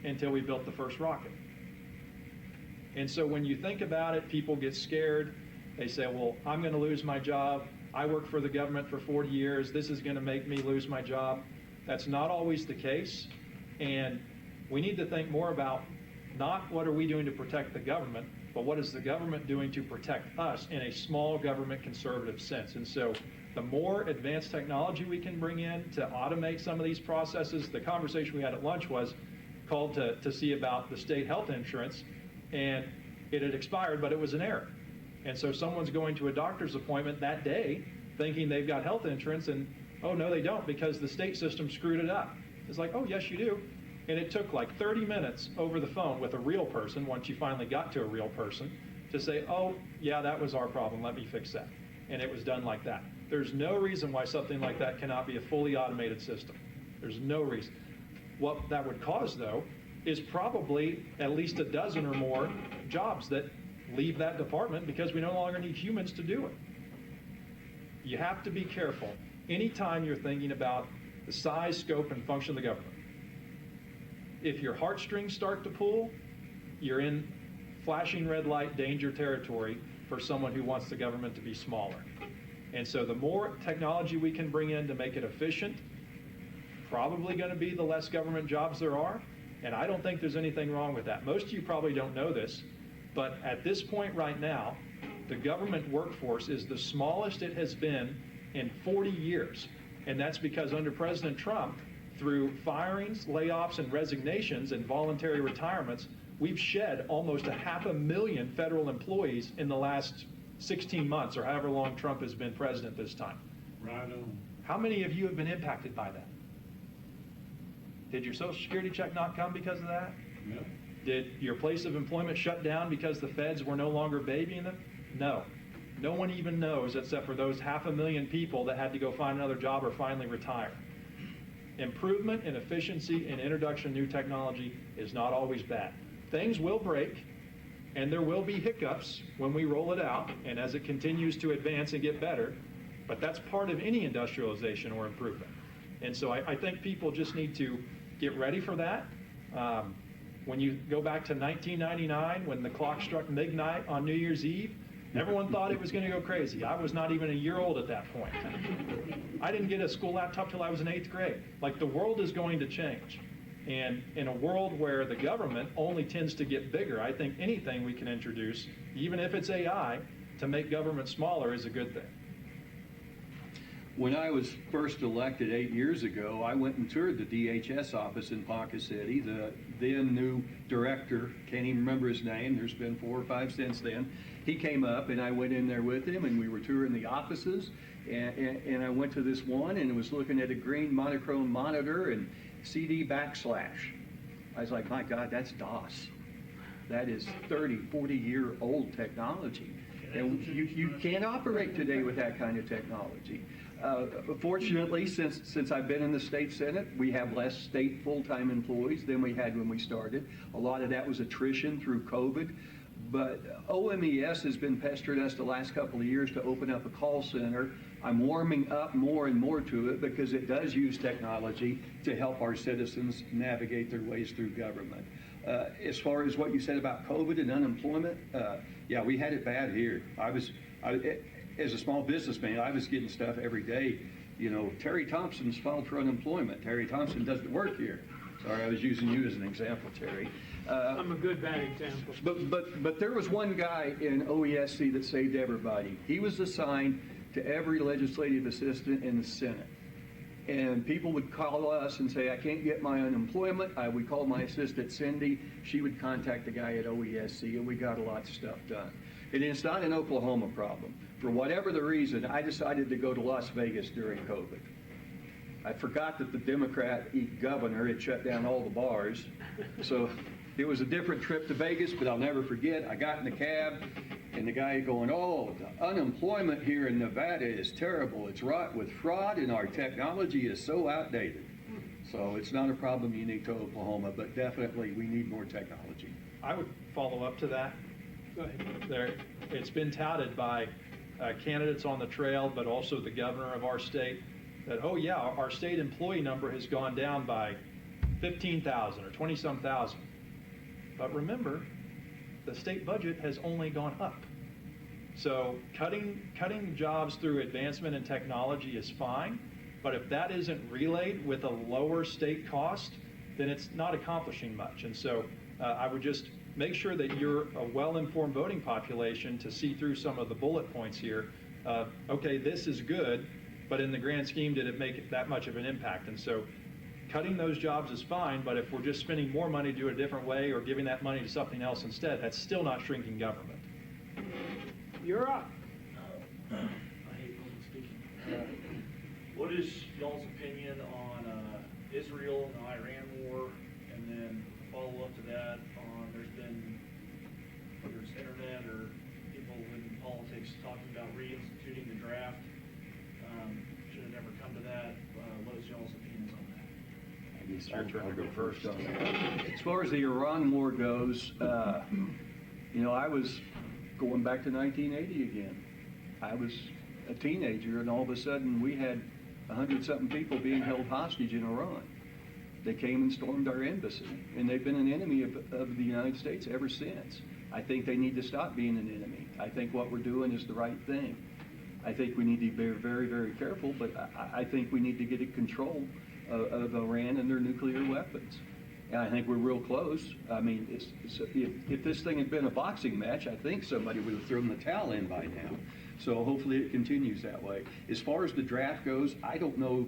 until we built the first rocket. And so when you think about it, people get scared. They say, well, I'm going to lose my job. I worked for the government for 40 years. This is going to make me lose my job. That's not always the case. And we need to think more about not what are we doing to protect the government, but what is the government doing to protect us in a small government conservative sense. And so the more advanced technology we can bring in to automate some of these processes, the conversation we had at lunch was called to see about the state health insurance, and it had expired, but it was an error. And so someone's going to a doctor's appointment that day thinking they've got health insurance, and oh, no, they don't, because the state system screwed it up. It's like, oh, yes, you do. And it took like 30 minutes over the phone with a real person, once you finally got to a real person, to say, oh, yeah, that was our problem, let me fix that. And it was done like that. There's no reason why something like that cannot be a fully automated system. There's no reason. What that would cause, though, is probably at least a dozen or more jobs that leave that department because we no longer need humans to do it. You have to be careful anytime you're thinking about the size, scope, and function of the government. If your heartstrings start to pull, you're in flashing red light danger territory for someone who wants the government to be smaller. And so the more technology we can bring in to make it efficient, probably going to be the less government jobs there are. And I don't think there's anything wrong with that. Most of you probably don't know this, but at this point right now, the government workforce is the smallest it has been in 40 years. And that's because under President Trump, through firings, layoffs, and resignations and voluntary retirements, we've shed almost 500,000 federal employees in the last 16 months, or however long Trump has been president this time. Right on. How many of you have been impacted by that? Did your Social Security check not come because of that? No. Did your place of employment shut down because the feds were no longer babying them? No. No one even knows except for those 500,000 people that had to go find another job or finally retire. Improvement in efficiency and introduction of new technology is not always bad. Things will break, and there will be hiccups when we roll it out and as it continues to advance and get better, but that's part of any industrialization or improvement. And so I think people just need to get ready for that. When you go back to 1999, when the clock struck midnight on New Year's Eve, everyone thought it was going to go crazy. I was not even a year old at that point. I didn't get a school laptop till I was in 8th grade. Like, the world is going to change. And in a world where the government only tends to get bigger, I think anything we can introduce, even if it's AI, to make government smaller is a good thing. When I was first elected 8 years ago, I went and toured the DHS office in Ponca City. The then new director, can't even remember his name, there's been 4 or 5 since then. He came up and I went in there with him and we were touring the offices. And I went to this one and was looking at a green monochrome monitor and CD backslash. I was like, my God, that's DOS. That is 30, 40-year-old technology. And you can't operate today with that kind of technology. Fortunately, since I've been in the state Senate, we have less state full-time employees than we had when we started. A lot of that was attrition through COVID. But OMES has been pestering us the last couple of years to open up a call center I'm warming up more and more to it because it does use technology to help our citizens navigate their ways through government. As far as what you said about COVID and unemployment, yeah, we had it bad here. As a small businessman, I was getting stuff every day. You know, Terry Thompson's filed for unemployment. Terry Thompson doesn't work here. Sorry, I was using you as an example, Terry. I'm a good bad example. But there was one guy in OESC that saved everybody. He was assigned to every legislative assistant in the Senate. And people would call us and say, I can't get my unemployment. I would call my assistant, Cindy. She would contact the guy at OESC, and we got a lot of stuff done. And it's not an Oklahoma problem. For whatever the reason, I decided to go to Las Vegas during COVID. I forgot that the Democrat governor had shut down all the bars. So it was a different trip to Vegas, but I'll never forget. I got in the cab, and the guy going, oh, the unemployment here in Nevada is terrible. It's wrought with fraud, and our technology is so outdated. So it's not a problem unique to Oklahoma, but definitely we need more technology. I would follow up to that. Go ahead. It's been touted by candidates on the trail, but also the governor of our state, that, oh yeah, our state employee number has gone down by 15,000 or 20-some thousand. But remember, the state budget has only gone up. So cutting jobs through advancement in technology is fine, but if that isn't relayed with a lower state cost, then it's not accomplishing much. And so I would just make sure that you're a well-informed voting population to see through some of the bullet points here. Okay, this is good, but in the grand scheme, did it make that much of an impact? And so cutting those jobs is fine, but if we're just spending more money to do it a different way or giving that money to something else instead, that's still not shrinking government. You're up. I hate public speaking. What is y'all's opinion on Israel and the Iran war, and then follow up to that on there's been, whether it's internet or people in politics talking about reinstituting the draft. Should have never come to that. What is y'all's opinions on that? I guess Your turn I'll to go first. on that. As far as the Iran war goes, you know, I was going back to 1980 again. I was a teenager, and all of a sudden we had 100-something people being held hostage in Iran. They came and stormed our embassy, and they've been an enemy of the United States ever since. I think they need to stop being an enemy. I think what we're doing is the right thing. I think we need to be very, very careful, but I think we need to get control of Iran and their nuclear weapons. And I think we're real close. I mean, if this thing had been a boxing match, I think somebody would have thrown the towel in by now. So hopefully it continues that way. As far as the draft goes, I don't know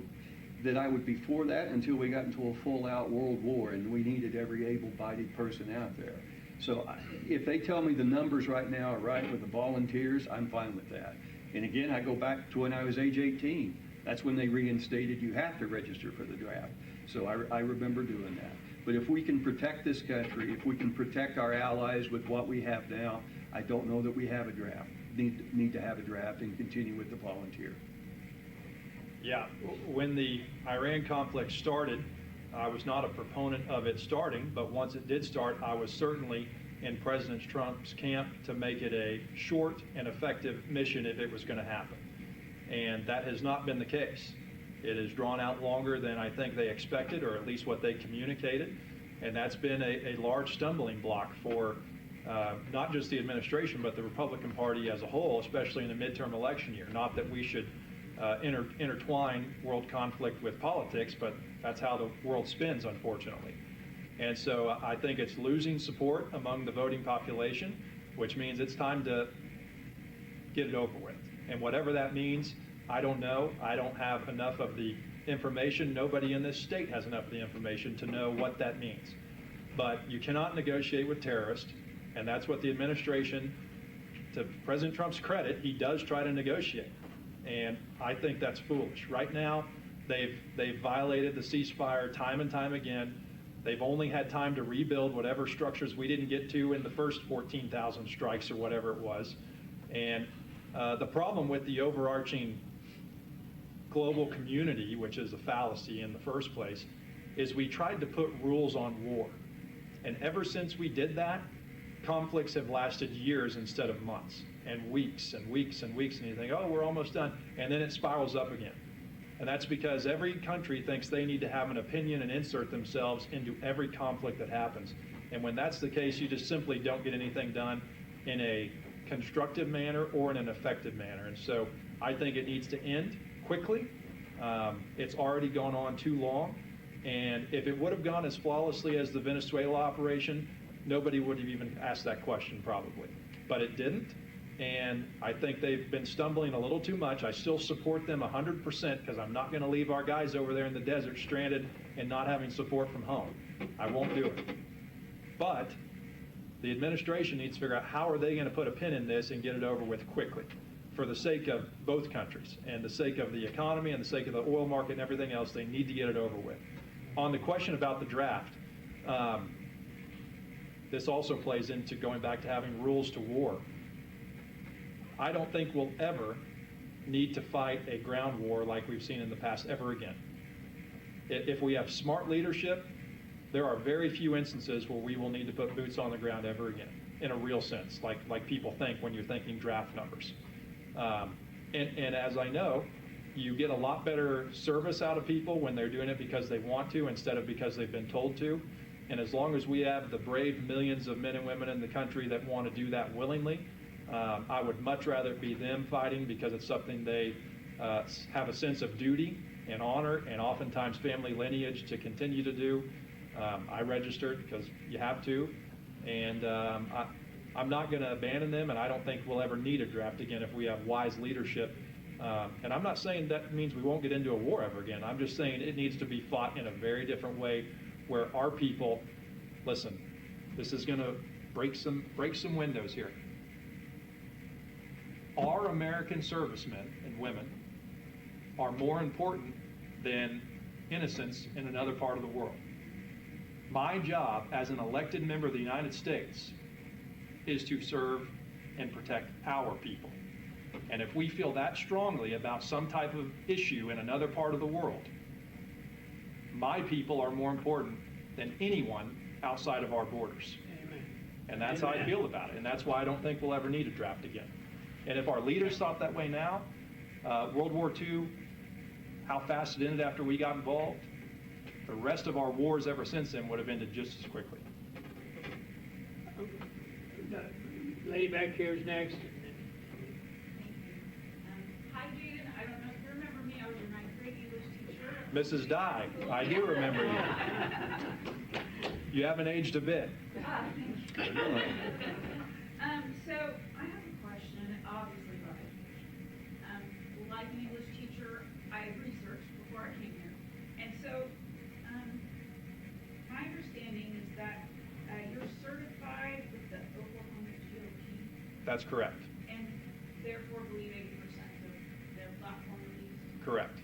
that I would be for that until we got into a full-out world war and we needed every able-bodied person out there. So if they tell me the numbers right now are right with the volunteers, I'm fine with that. And again, I go back to when I was age 18. That's when they reinstated you have to register for the draft. So I remember doing that. But if we can protect this country, if we can protect our allies with what we have now, I don't know that we have a draft. Need to have a draft and continue with the volunteer. Yeah, when the Iran conflict started, I was not a proponent of it starting, but once it did start, I was certainly in President Trump's camp to make it a short and effective mission if it was going to happen. And that has not been the case. It has drawn out longer than I think they expected, or at least what they communicated. And that's been a large stumbling block for not just the administration, but the Republican Party as a whole, especially in the midterm election year. Not that we should intertwine world conflict with politics, but that's how the world spins, unfortunately. And so I think it's losing support among the voting population, which means it's time to get it over with. And whatever that means, I don't know. I don't have enough of the information. Nobody in this state has enough of the information to know what that means. But you cannot negotiate with terrorists, and that's what the administration, to President Trump's credit, he does try to negotiate. And I think that's foolish. Right now, they've violated the ceasefire time and time again. They've only had time to rebuild whatever structures we didn't get to in the first 14,000 strikes or whatever it was. And the problem with the overarching global community, which is a fallacy in the first place, is we tried to put rules on war. And ever since we did that, conflicts have lasted years instead of months, and weeks and weeks and weeks, and you think, oh, we're almost done, and then it spirals up again. And that's because every country thinks they need to have an opinion and insert themselves into every conflict that happens. And when that's the case, you just simply don't get anything done in a constructive manner or in an effective manner. And so I think it needs to end quickly. It's already gone on too long. And if it would have gone as flawlessly as the Venezuela operation, nobody would have even asked that question probably. But it didn't. And I think they've been stumbling a little too much. I still support them 100% because I'm not going to leave our guys over there in the desert stranded and not having support from home. I won't do it. But the administration needs to figure out how are they going to put a pin in this and get it over with quickly for the sake of both countries and the sake of the economy and the sake of the oil market and everything else. They need to get it over with. On the question about the draft, this also plays into going back to having rules to war. I don't think we'll ever need to fight a ground war like we've seen in the past ever again. If we have smart leadership, there are very few instances where we will need to put boots on the ground ever again, in a real sense, like people think when you're thinking draft numbers. And as I know, you get a lot better service out of people when they're doing it because they want to instead of because they've been told to. And as long as we have the brave millions of men and women in the country that want to do that willingly, I would much rather it be them fighting because it's something they have a sense of duty and honor and oftentimes family lineage to continue to do. I registered because you have to, and I'm not going to abandon them, and I don't think we'll ever need a draft again if we have wise leadership. And I'm not saying that means we won't get into a war ever again. I'm just saying it needs to be fought in a very different way where our people, listen, this is going to break some windows here. Our American servicemen and women are more important than innocents in another part of the world. My job as an elected member of the United States is to serve and protect our people. And if we feel that strongly about some type of issue in another part of the world, my people are more important than anyone outside of our borders. Amen. And that's how I feel about it. And that's why I don't think we'll ever need a draft again. And if our leaders thought that way now, World War II, how fast it ended after we got involved, the rest of our wars ever since then would have ended just as quickly. The lady back here is next. Hi, Jaden. I don't know if you remember me. I was your ninth grade English teacher. Mrs. Dye, I do remember you. You haven't aged a bit. So I have a question, obviously about education. Like an English teacher, I researched before I came here. And so my understanding is that you're certified with the Oklahoma GOP. That's correct. And therefore believe 80% of their platform beliefs. Correct.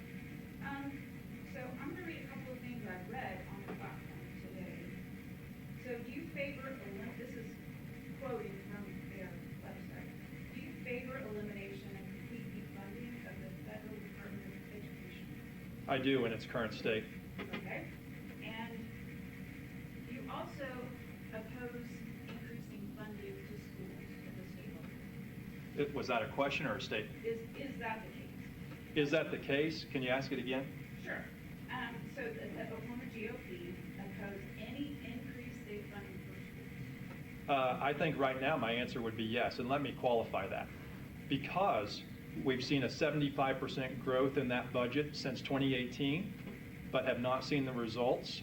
So I'm going to read a couple of things I've read on the platform today. So do you favor, this is quoting from their website, do you favor elimination and complete defunding of the Federal Department of Education? I do in its current state. Okay. And you also oppose increasing funding to schools at the state level. Was that a question or a statement? Is that the case? Is that the case? Can you ask it again? Sure. So the Oklahoma GOP oppose any increased state funding for schools? I think right now my answer would be yes, and let me qualify that. Because we've seen a 75% growth in that budget since 2018, but have not seen the results,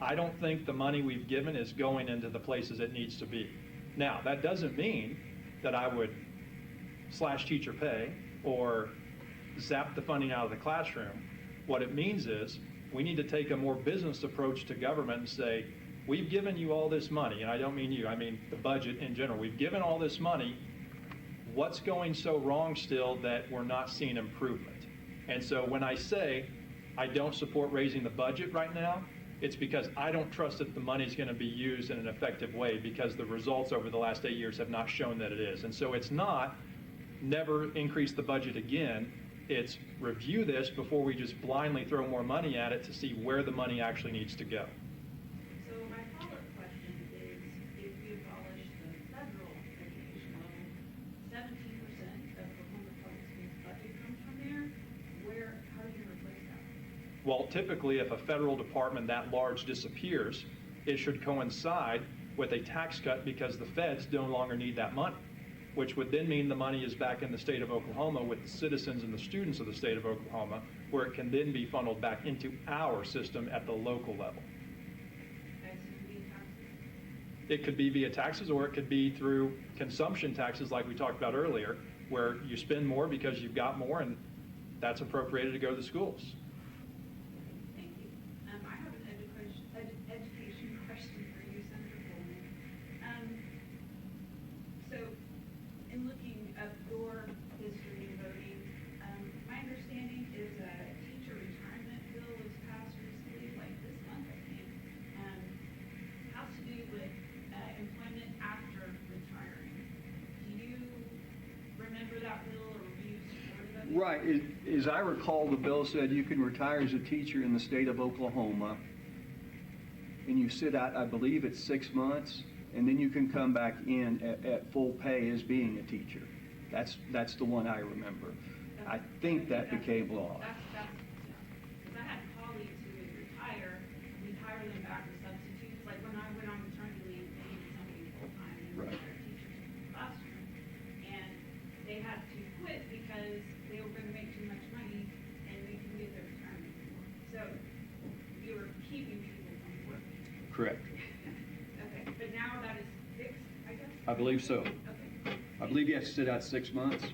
I don't think the money we've given is going into the places it needs to be. Now, that doesn't mean that I would slash teacher pay or zap the funding out of the classroom. What it means is we need to take a more business approach to government and say, we've given you all this money, and I don't mean you, I mean the budget in general. We've given all this money. What's going so wrong still that we're not seeing improvement? And so when I say I don't support raising the budget right now, it's because I don't trust that the money is going to be used in an effective way because the results over the last 8 years have not shown that it is. And so it's not never increase the budget again. It's review this before we just blindly throw more money at it to see where the money actually needs to go. So my follow-up question is, if we abolish the Well, typically, if a federal department that large disappears, it should coincide with a tax cut because the feds no longer need that money, which would then mean the money is back in the state of Oklahoma with the citizens and the students of the state of Oklahoma, where it can then be funneled back into our system at the local level. It could be via taxes, or it could be through consumption taxes like we talked about earlier, where you spend more because you've got more and that's appropriated to go to the schools. Thank you. I have an education question for you, Senator Coleman. So, in looking at your history in voting, my understanding is a teacher retirement bill was passed recently, like this month, I think, has to do with employment after retiring. Do you remember that bill, or were you supportive of it? Right. As I recall, the bill said you can retire as a teacher in the state of Oklahoma, and you sit out, I believe it's 6 months, and then you can come back in at full pay as being a teacher. That's the one I remember. I think that became law. Because I had colleagues who would retire them back as substitutes. Like when I went on maternity leave, they needed somebody full-time, and they were teachers in the classroom. And they had to quit because they were going to make too much money and they couldn't get their retirement anymore. So you were keeping people from working. Correct. Okay, but now that is fixed, I guess? I believe so. Okay. I believe you have to sit out 6 months.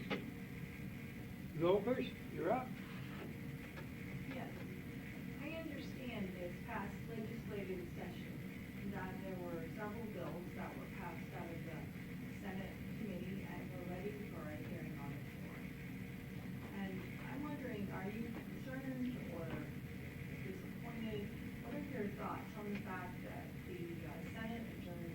Gophers, you're up. Yes. I understand this past legislative session that there were several bills that were passed out of the Senate committee and were ready for a hearing on the floor. And I'm wondering, are you concerned or disappointed? What are your thoughts on the fact that the Senate adjourned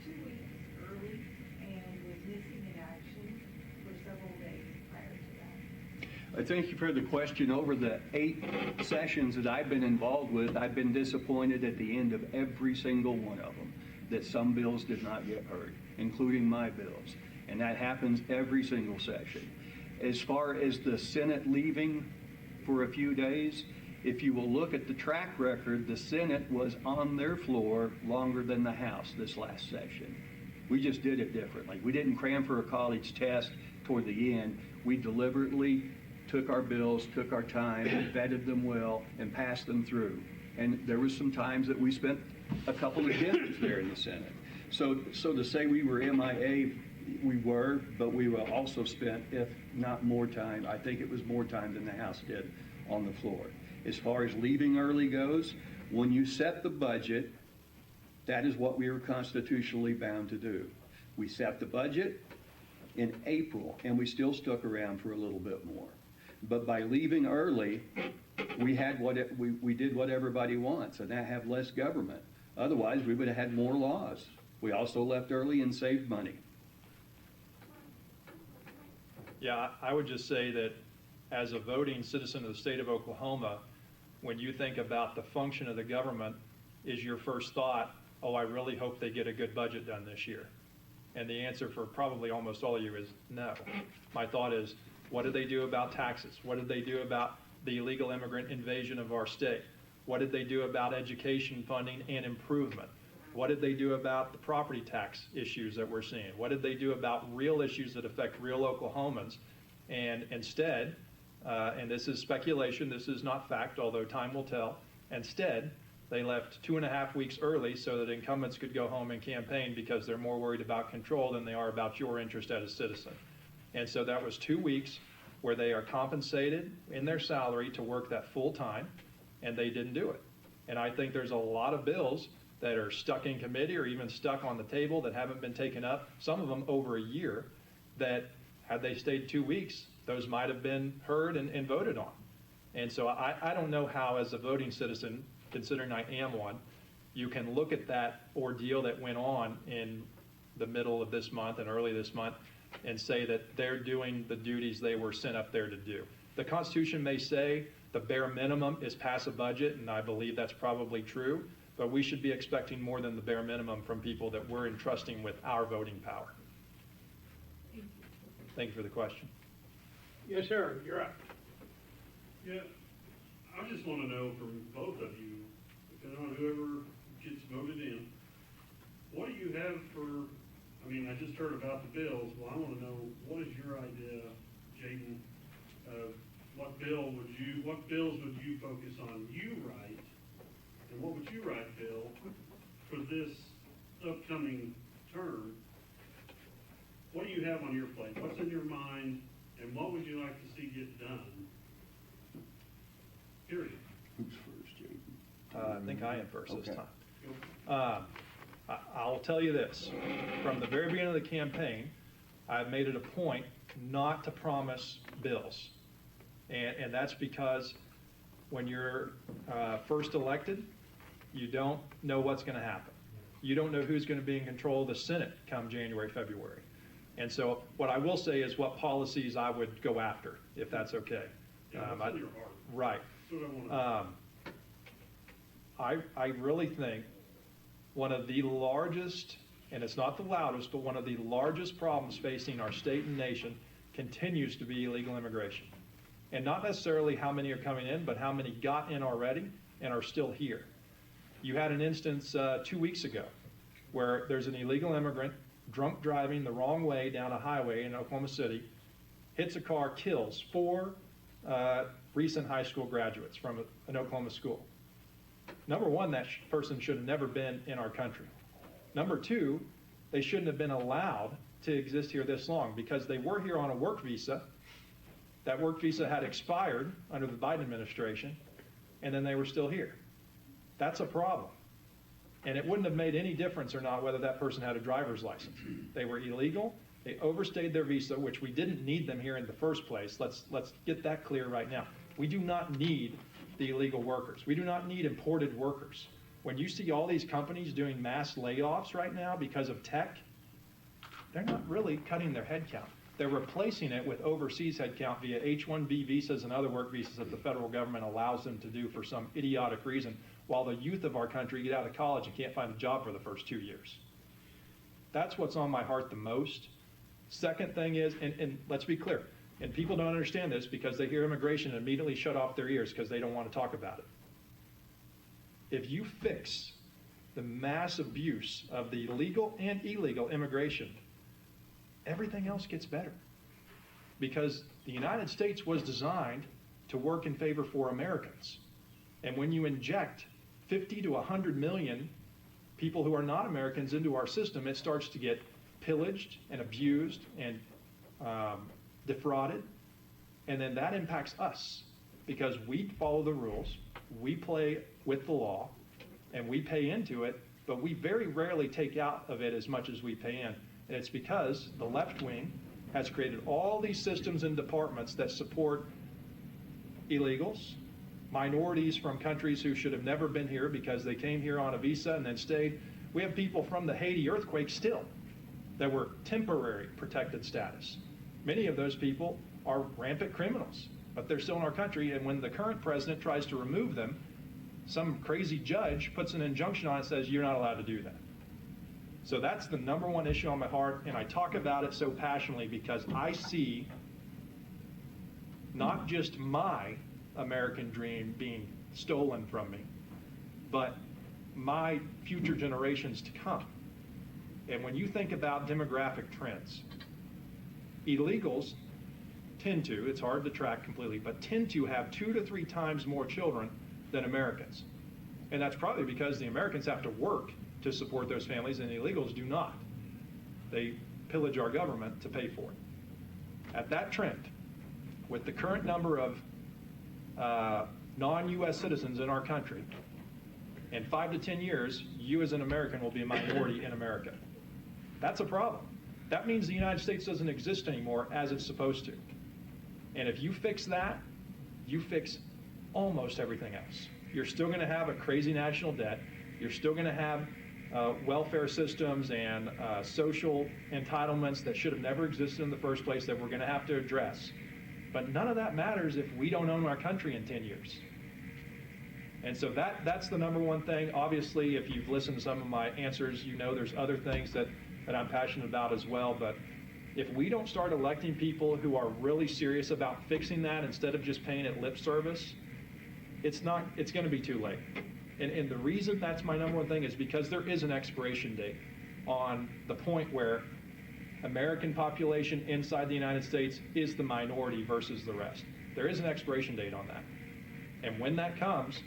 2 weeks early and was missing in action for several days prior to that? I thank you for the question. Over the 8 sessions that I've been involved with, I've been disappointed at the end of every single one of them that some bills did not get heard, including my bills. And that happens every single session. As far as the Senate leaving for a few days, if you will look at the track record, the Senate was on their floor longer than the House this last session. We just did it differently. We didn't cram for a college test toward the end. We deliberately took our bills, took our time, vetted them well, and passed them through. And there was some times that we spent a couple of dinners there in the Senate. So to say we were MIA, we were, but we were also spent, if not more time, I think it was more time than the House did on the floor. As far as leaving early goes, when you set the budget, that is what we were constitutionally bound to do. We set the budget in April, and we still stuck around for a little bit more. But by leaving early, we did what everybody wants, and that have less government. Otherwise, we would have had more laws. We also left early and saved money. Yeah, I would just say that as a voting citizen of the state of Oklahoma, when you think about the function of the government, is your first thought, oh, I really hope they get a good budget done this year? And the answer for probably almost all of you is no. My thought is, what did they do about taxes? What did they do about the illegal immigrant invasion of our state? What did they do about education funding and improvement? What did they do about the property tax issues that we're seeing? What did they do about real issues that affect real Oklahomans? And instead, and this is speculation, this is not fact, although time will tell, instead, they left 2.5 weeks early so that incumbents could go home and campaign because they're more worried about control than they are about your interest as a citizen. And so that was 2 weeks where they are compensated in their salary to work that full time, and they didn't do it. And I think there's a lot of bills that are stuck in committee or even stuck on the table that haven't been taken up, some of them over a year, that had they stayed 2 weeks, those might have been heard and voted on. And so I don't know how, as a voting citizen, considering I am one, you can look at that ordeal that went on in the middle of this month and early this month and say that they're doing the duties they were sent up there to do. The Constitution may say the bare minimum is pass a budget, and I believe that's probably true, but we should be expecting more than the bare minimum from people that we're entrusting with our voting power. Thank you for the question. Yes, sir, you're up. Yeah, I just want to know from both of you, depending on whoever gets voted in, what do you have for, I mean, I just heard about the bills. Well, I want to know, what is your idea, Jaden, of what bills would you focus on you write, and what would you write, Bill, for this upcoming term? What do you have on your plate? What's in your mind, and what would you like to see get done? Period. Who's first, Jaden? I think I am first this Okay. time. I'll tell you this, from the very beginning of the campaign, I've made it a point not to promise bills. And that's because when you're first elected, you don't know what's going to happen. You don't know who's going to be in control of the Senate come January, February. And so what I will say is what policies I would go after, if that's okay. Yeah, what's in your heart? Right. That's what I want to know. I really think one of the largest, and it's not the loudest, but one of the largest problems facing our state and nation continues to be illegal immigration. And not necessarily how many are coming in, but how many got in already and are still here. You had an instance 2 weeks ago where there's an illegal immigrant drunk driving the wrong way down a highway in Oklahoma City, hits a car, kills 4 recent high school graduates from an Oklahoma school. Number one, that person should have never been in our country. Number two, they shouldn't have been allowed to exist here this long because they were here on a work visa. That work visa had expired under the Biden administration, and then they were still here. That's a problem. And it wouldn't have made any difference or not whether that person had a driver's license. They were illegal. They overstayed their visa, which we didn't need them here in the first place. Let's get that clear right now. We do not need the illegal workers. We do not need imported workers. When you see all these companies doing mass layoffs right now because of tech, they're not really cutting their headcount. They're replacing it with overseas headcount via H-1B visas and other work visas that the federal government allows them to do for some idiotic reason, while the youth of our country get out of college and can't find a job for the first 2 years. That's what's on my heart the most. Second thing is, and let's be clear, and people don't understand this because they hear immigration and immediately shut off their ears because they don't want to talk about it. If you fix the mass abuse of the legal and illegal immigration, everything else gets better. Because the United States was designed to work in favor for Americans. And when you inject 50 to 100 million people who are not Americans into our system, it starts to get pillaged and abused and defrauded. And then that impacts us because we follow the rules, we play with the law, and we pay into it, but we very rarely take out of it as much as we pay in. And it's because the left wing has created all these systems and departments that support illegals, minorities from countries who should have never been here because they came here on a visa and then stayed. We have people from the Haiti earthquake still that were temporary protected status. Many of those people are rampant criminals, but they're still in our country, and when the current president tries to remove them, some crazy judge puts an injunction on it and says, you're not allowed to do that. So that's the number one issue on my heart, and I talk about it so passionately because I see not just my American dream being stolen from me, but my future generations to come. And when you think about demographic trends, illegals tend to, it's hard to track completely, but tend to have 2 to 3 times more children than Americans. And that's probably because the Americans have to work to support those families and the illegals do not. They pillage our government to pay for it. At that trend, with the current number of non-U.S. citizens in our country, in 5 to 10 years, you as an American will be a minority in America. That's a problem. That means the United States doesn't exist anymore as it's supposed to. And if you fix that, you fix almost everything else. You're still going to have a crazy national debt. You're still going to have welfare systems and social entitlements that should have never existed in the first place that we're going to have to address. But none of that matters if we don't own our country in 10 years. And so that's the number one thing. Obviously, if you've listened to some of my answers, you know there's other things that I'm passionate about as well. But if we don't start electing people who are really serious about fixing that instead of just paying it lip service, it's going to be too late. And the reason that's my number one thing is because there is an expiration date on the point where American population inside the United States is the minority versus the rest. There is an expiration date on that. And when that comes,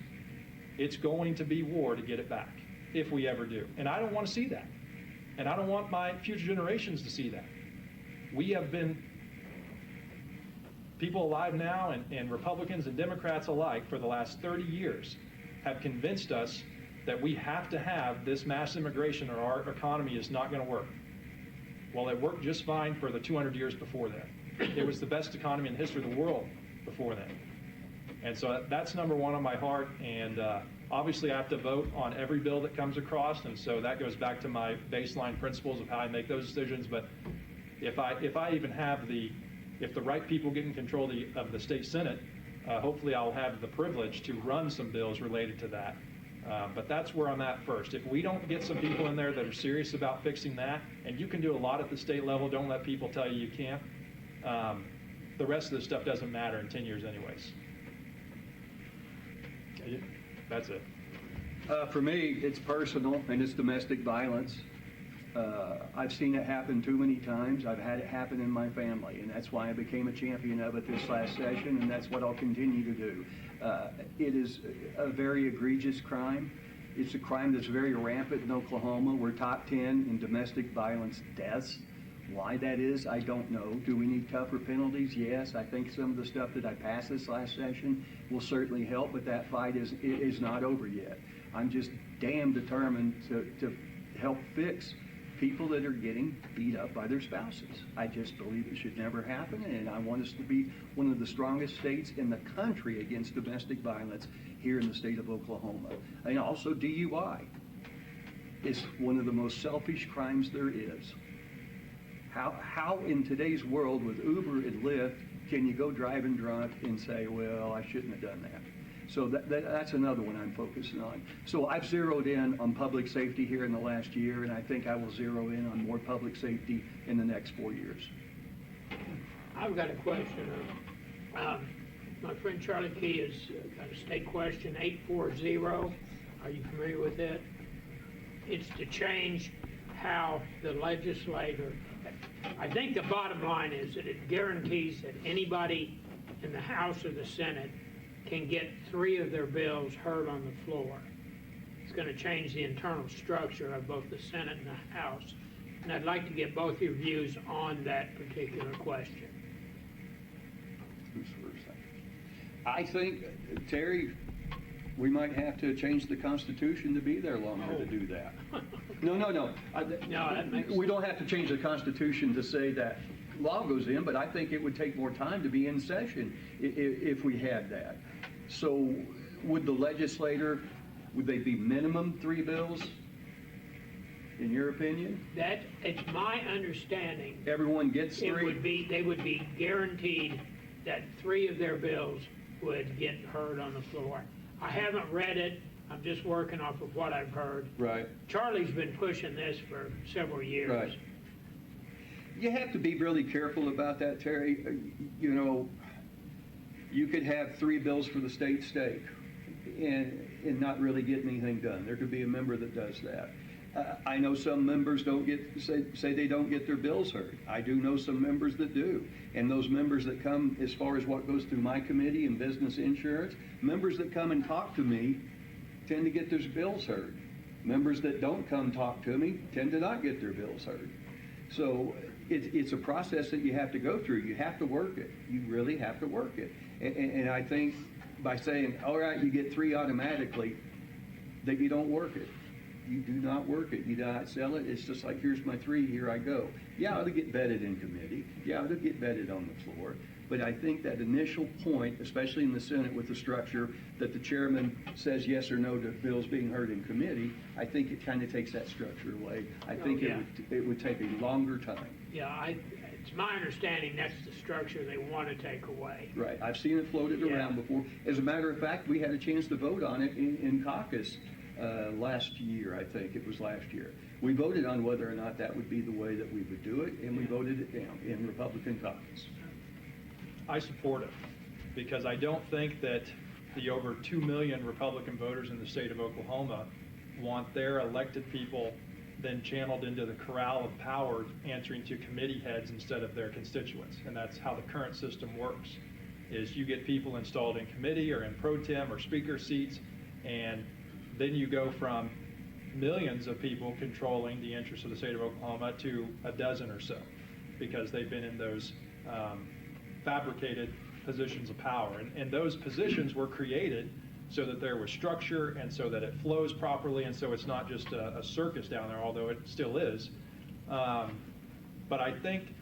it's going to be war to get it back, if we ever do. And I don't want to see that. And I don't want my future generations to see that. We have been, people alive now and Republicans and Democrats alike for the last 30 years have convinced us that we have to have this mass immigration or our economy is not going to work. Well, it worked just fine for the 200 years before that. It was the best economy in the history of the world before then. And so that's number one on my heart. And obviously I have to vote on every bill that comes across. And so that goes back to my baseline principles of how I make those decisions. But if I even have if the right people get in control of the state Senate, hopefully I'll have the privilege to run some bills related to that. But that's where I'm at first. If we don't get some people in there that are serious about fixing that, and you can do a lot at the state level, don't let people tell you you can't, the rest of this stuff doesn't matter in 10 years anyways. That's it. For me, it's personal, and it's domestic violence. I've seen it happen too many times. I've had it happen in my family, and that's why I became a champion of it this last session, and that's what I'll continue to do. It is a very egregious crime. It's a crime that's very rampant in Oklahoma. We're top 10 in domestic violence deaths. Why that is, I don't know. Do we need tougher penalties? Yes. I think some of the stuff that I passed this last session will certainly help, but that fight is not over yet. I'm just damn determined to help fix people that are getting beat up by their spouses. I just believe it should never happen, and I want us to be one of the strongest states in the country against domestic violence here in the state of Oklahoma. And also DUI is one of the most selfish crimes there is. How in today's world with Uber and Lyft can you go driving drunk and say, well, I shouldn't have done that? So that's another one I'm focusing on. So I've zeroed in on public safety here in the last year, and I think I will zero in on more public safety in the next 4 years. I've got a question. My friend Charlie Key has got a state question, 840. Are you familiar with it? It's to change how the legislator, I think the bottom line is that it guarantees that anybody in the House or the Senate can get 3 of their bills heard on the floor. It's going to change the internal structure of both the Senate and the House. And I'd like to get both your views on that particular question. Who's first? I think, Terry, we might have to change the Constitution to be there longer to do that. No. No, that makes we don't have to change the Constitution to say that law goes in, but I think it would take more time to be in session if we had that. So would the legislator, would they be minimum 3 bills, in your opinion? That, it's my understanding. Everyone gets 3? They would be guaranteed that 3 of their bills would get heard on the floor. I haven't read it. I'm just working off of what I've heard. Right. Charlie's been pushing this for several years. Right. You have to be really careful about that, Terry. You know, you could have 3 bills for the state stake and not really get anything done. There could be a member that does that. I know some members don't say they don't get their bills heard. I do know some members that do. And those members that come, as far as what goes through my committee and business insurance, members that come and talk to me tend to get their bills heard. Members that don't come talk to me tend to not get their bills heard. So it's a process that you have to go through. You have to work it. You really have to work it. And I think by saying, all right, you get 3 automatically, that you don't work it. You do not work it. You do not sell it. It's just like, here's my 3, here I go. Yeah, it'll get vetted in committee. Yeah, it'll get vetted on the floor. But I think that initial point, especially in the Senate with the structure, that the chairman says yes or no to bills being heard in committee, I think it kind of takes that structure away. I think it would take a longer time. Yeah, it's my understanding that's the structure they want to take away. Right. I've seen it floated around before. As a matter of fact, we had a chance to vote on it in caucus last year, I think it was last year. We voted on whether or not that would be the way that we would do it, and we voted it down in Republican caucus. I support it because I don't think that the over 2 million Republican voters in the state of Oklahoma want their elected people then channeled into the corral of power, answering to committee heads instead of their constituents. And that's how the current system works, is you get people installed in committee or in pro tem or speaker seats, and then you go from millions of people controlling the interests of the state of Oklahoma to a dozen or so, because they've been in those fabricated positions of power. And those positions were created so that there was structure and so that it flows properly, and so it's not just a circus down there, although it still is. But I think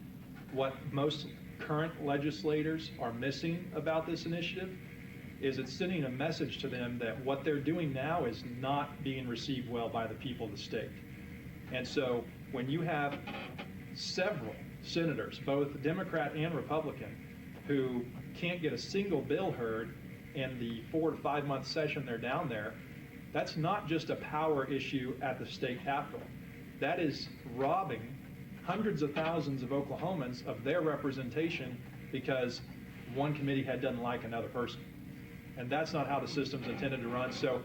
what most current legislators are missing about this initiative is it's sending a message to them that what they're doing now is not being received well by the people of the state. And so when you have several senators, both Democrat and Republican, who can't get a single bill heard in the 4 to 5 month session they're down there, that's not just a power issue at the state capitol. That is robbing hundreds of thousands of Oklahomans of their representation because one committee head doesn't like another person. And that's not how the system's intended to run. So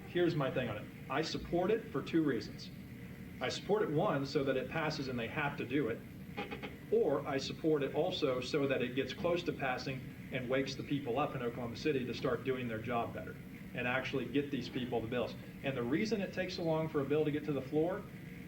here's my thing on it. I support it for 2 reasons. I support it, one, so that it passes and they have to do it, or I support it also so that it gets close to passing and wakes the people up in Oklahoma City to start doing their job better and actually get these people the bills. And the reason it takes so long for a bill to get to the floor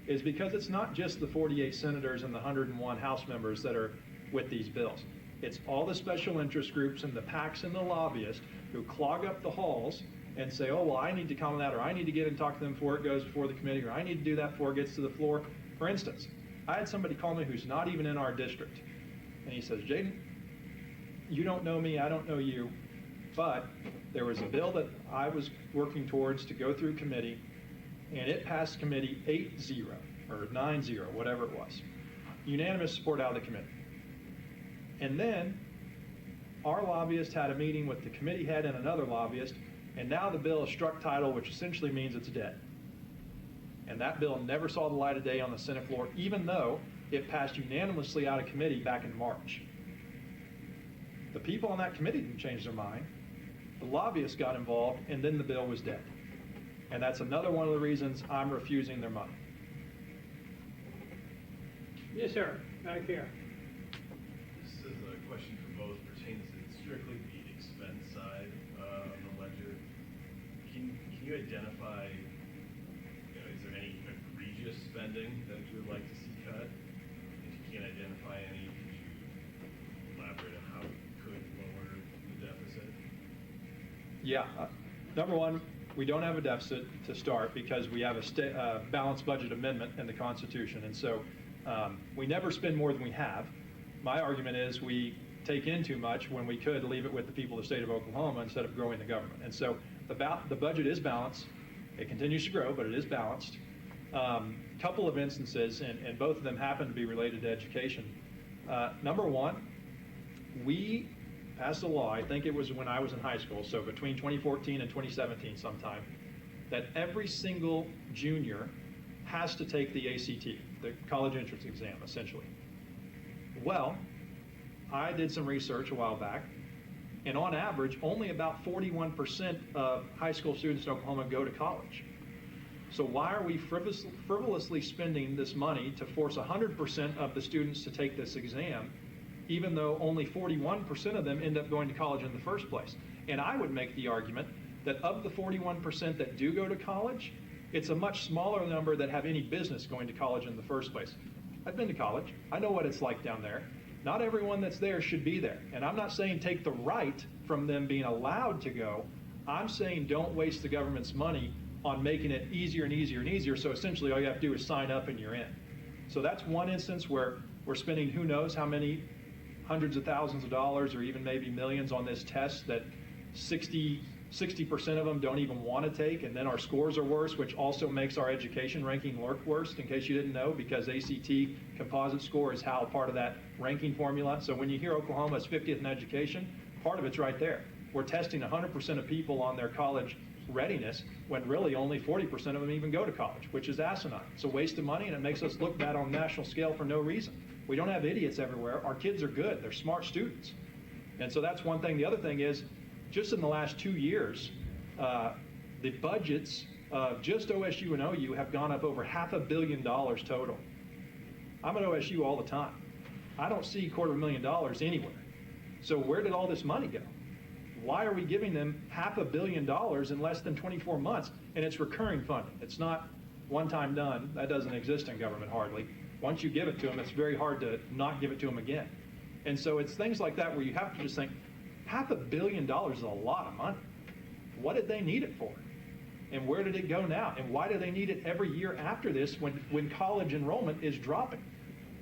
is because it's not just the 48 senators and the 101 House members that are with these bills. It's all the special interest groups and the PACs and the lobbyists who clog up the halls and say, oh, well, I need to comment that, or I need to get and talk to them before it goes before the committee, or I need to do that before it gets to the floor. For instance, I had somebody call me who's not even in our district, and he says, Jaden, you don't know me, I don't know you, but there was a bill that I was working towards to go through committee, and it passed committee 8-0 or 9-0, whatever it was. Unanimous support out of the committee. And then our lobbyist had a meeting with the committee head and another lobbyist, and now the bill is struck title, which essentially means it's dead. And that bill never saw the light of day on the Senate floor, even though it passed unanimously out of committee back in March. The people on that committee didn't change their mind. The lobbyists got involved, and then the bill was dead. And that's another one of the reasons I'm refusing their money. Yes, sir. Back here. This is a question for both. Pertains to strictly the expense side of the ledger. Can you identify, is there any egregious spending that you would like to see cut? If you can't identify any, could you elaborate on how it could lower the deficit? Yeah. Number one, we don't have a deficit to start because we have a balanced budget amendment in the Constitution. And so we never spend more than we have. My argument is we take in too much when we could leave it with the people of the state of Oklahoma instead of growing the government. And so the budget is balanced. It continues to grow, but it is balanced. Couple of instances, and both of them happen to be related to education. Number one, we passed a law, I think it was when I was in high school, so between 2014 and 2017 sometime, that every single junior has to take the ACT, the college entrance exam, essentially. Well, I did some research a while back, and on average, only about 41% of high school students in Oklahoma go to college. So why are we frivolously spending this money to force 100% of the students to take this exam, even though only 41% of them end up going to college in the first place? And I would make the argument that of the 41% that do go to college, it's a much smaller number that have any business going to college in the first place. I've been to college. I know what it's like down there. Not everyone that's there should be there. And I'm not saying take the right from them being allowed to go. I'm saying don't waste the government's money on making it easier and easier and easier, so essentially all you have to do is sign up and you're in. So that's one instance where we're spending who knows how many hundreds of thousands of dollars or even maybe millions on this test that 60% of them don't even want to take, and then our scores are worse, which also makes our education ranking look worse, in case you didn't know, because ACT composite score is how part of that ranking formula. So when you hear Oklahoma is 50th in education, part of it's right there. We're testing 100% of people on their college readiness when really only 40% of them even go to college, which is asinine. It's a waste of money, and it makes us look bad on a national scale for no reason. We don't have idiots everywhere. Our kids are good. They're smart students. And so that's one thing. The other thing is just in the last 2 years, the budgets of just OSU and OU have gone up over $500 million total. I'm at OSU all the time. I don't see $250,000 anywhere. So where did all this money go? Why are we giving them $500 million in less than 24 months? And it's recurring funding. It's not one time done. That doesn't exist in government hardly. Once you give it to them, it's very hard to not give it to them again. And so it's things like that where you have to just think, $500 million is a lot of money. What did they need it for? And where did it go now? And why do they need it every year after this when college enrollment is dropping?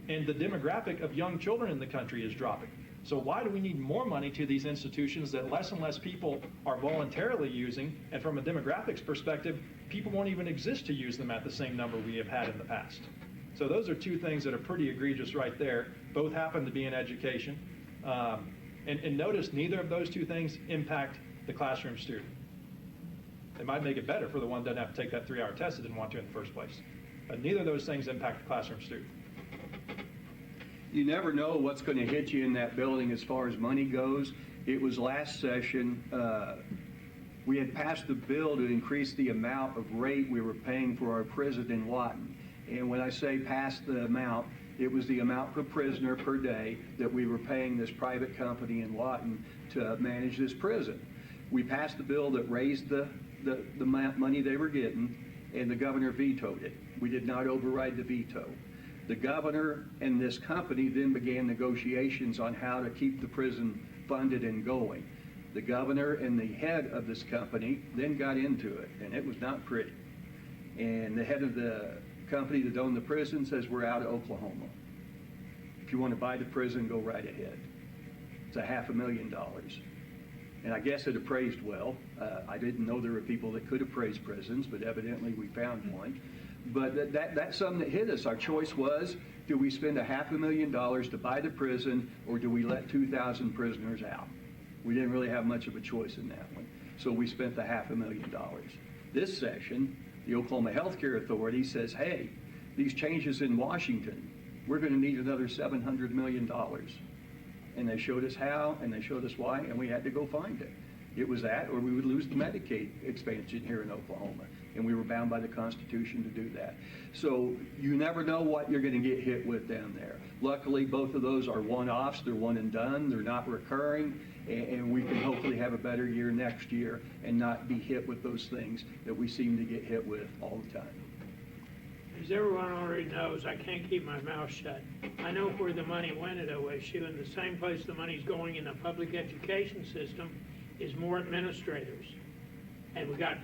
And the demographic of young children in the country is dropping. So why do we need more money to these institutions that less and less people are voluntarily using? And from a demographics perspective, people won't even exist to use them at the same number we have had in the past. So those are two things that are pretty egregious right there. Both happen to be in education. And notice neither of those two things impact the classroom student. It might make it better for the one that doesn't have to take that 3-hour test that didn't want to in the first place. But neither of those things impact the classroom student. You never know what's going to hit you in that building as far as money goes. It was last session, we had passed the bill to increase the amount of rate we were paying for our prison in Lawton. And when I say pass the amount, it was the amount per prisoner per day that we were paying this private company in Lawton to manage this prison. We passed the bill that raised the money they were getting, and the governor vetoed it. We did not override the veto. The governor and this company then began negotiations on how to keep the prison funded and going. The governor and the head of this company then got into it, and it was not pretty. And the head of the company that owned the prison says, we're out of Oklahoma. If you want to buy the prison, go right ahead. It's $500,000. And I guess it appraised well. I didn't know there were people that could appraise prisons, but evidently we found one. But that's something that hit us. Our choice was, do we spend $500,000 to buy the prison, or do we let 2,000 prisoners out? We didn't really have much of a choice in that one. So we spent the $500,000. This session, the Oklahoma Healthcare Authority says, hey, these changes in Washington, we're going to need another $700 million. And they showed us how, and they showed us why, and we had to go find it. It was that, or we would lose the Medicaid expansion here in Oklahoma. And we were bound by the Constitution to do that. So you never know what you're going to get hit with down there. Luckily, both of those are one-offs. They're one and done. They're not recurring. And we can hopefully have a better year next year and not be hit with those things that we seem to get hit with all the time. As everyone already knows, I can't keep my mouth shut. I know where the money went at OSU, and the same place the money's going in the public education system is more administrators. And we got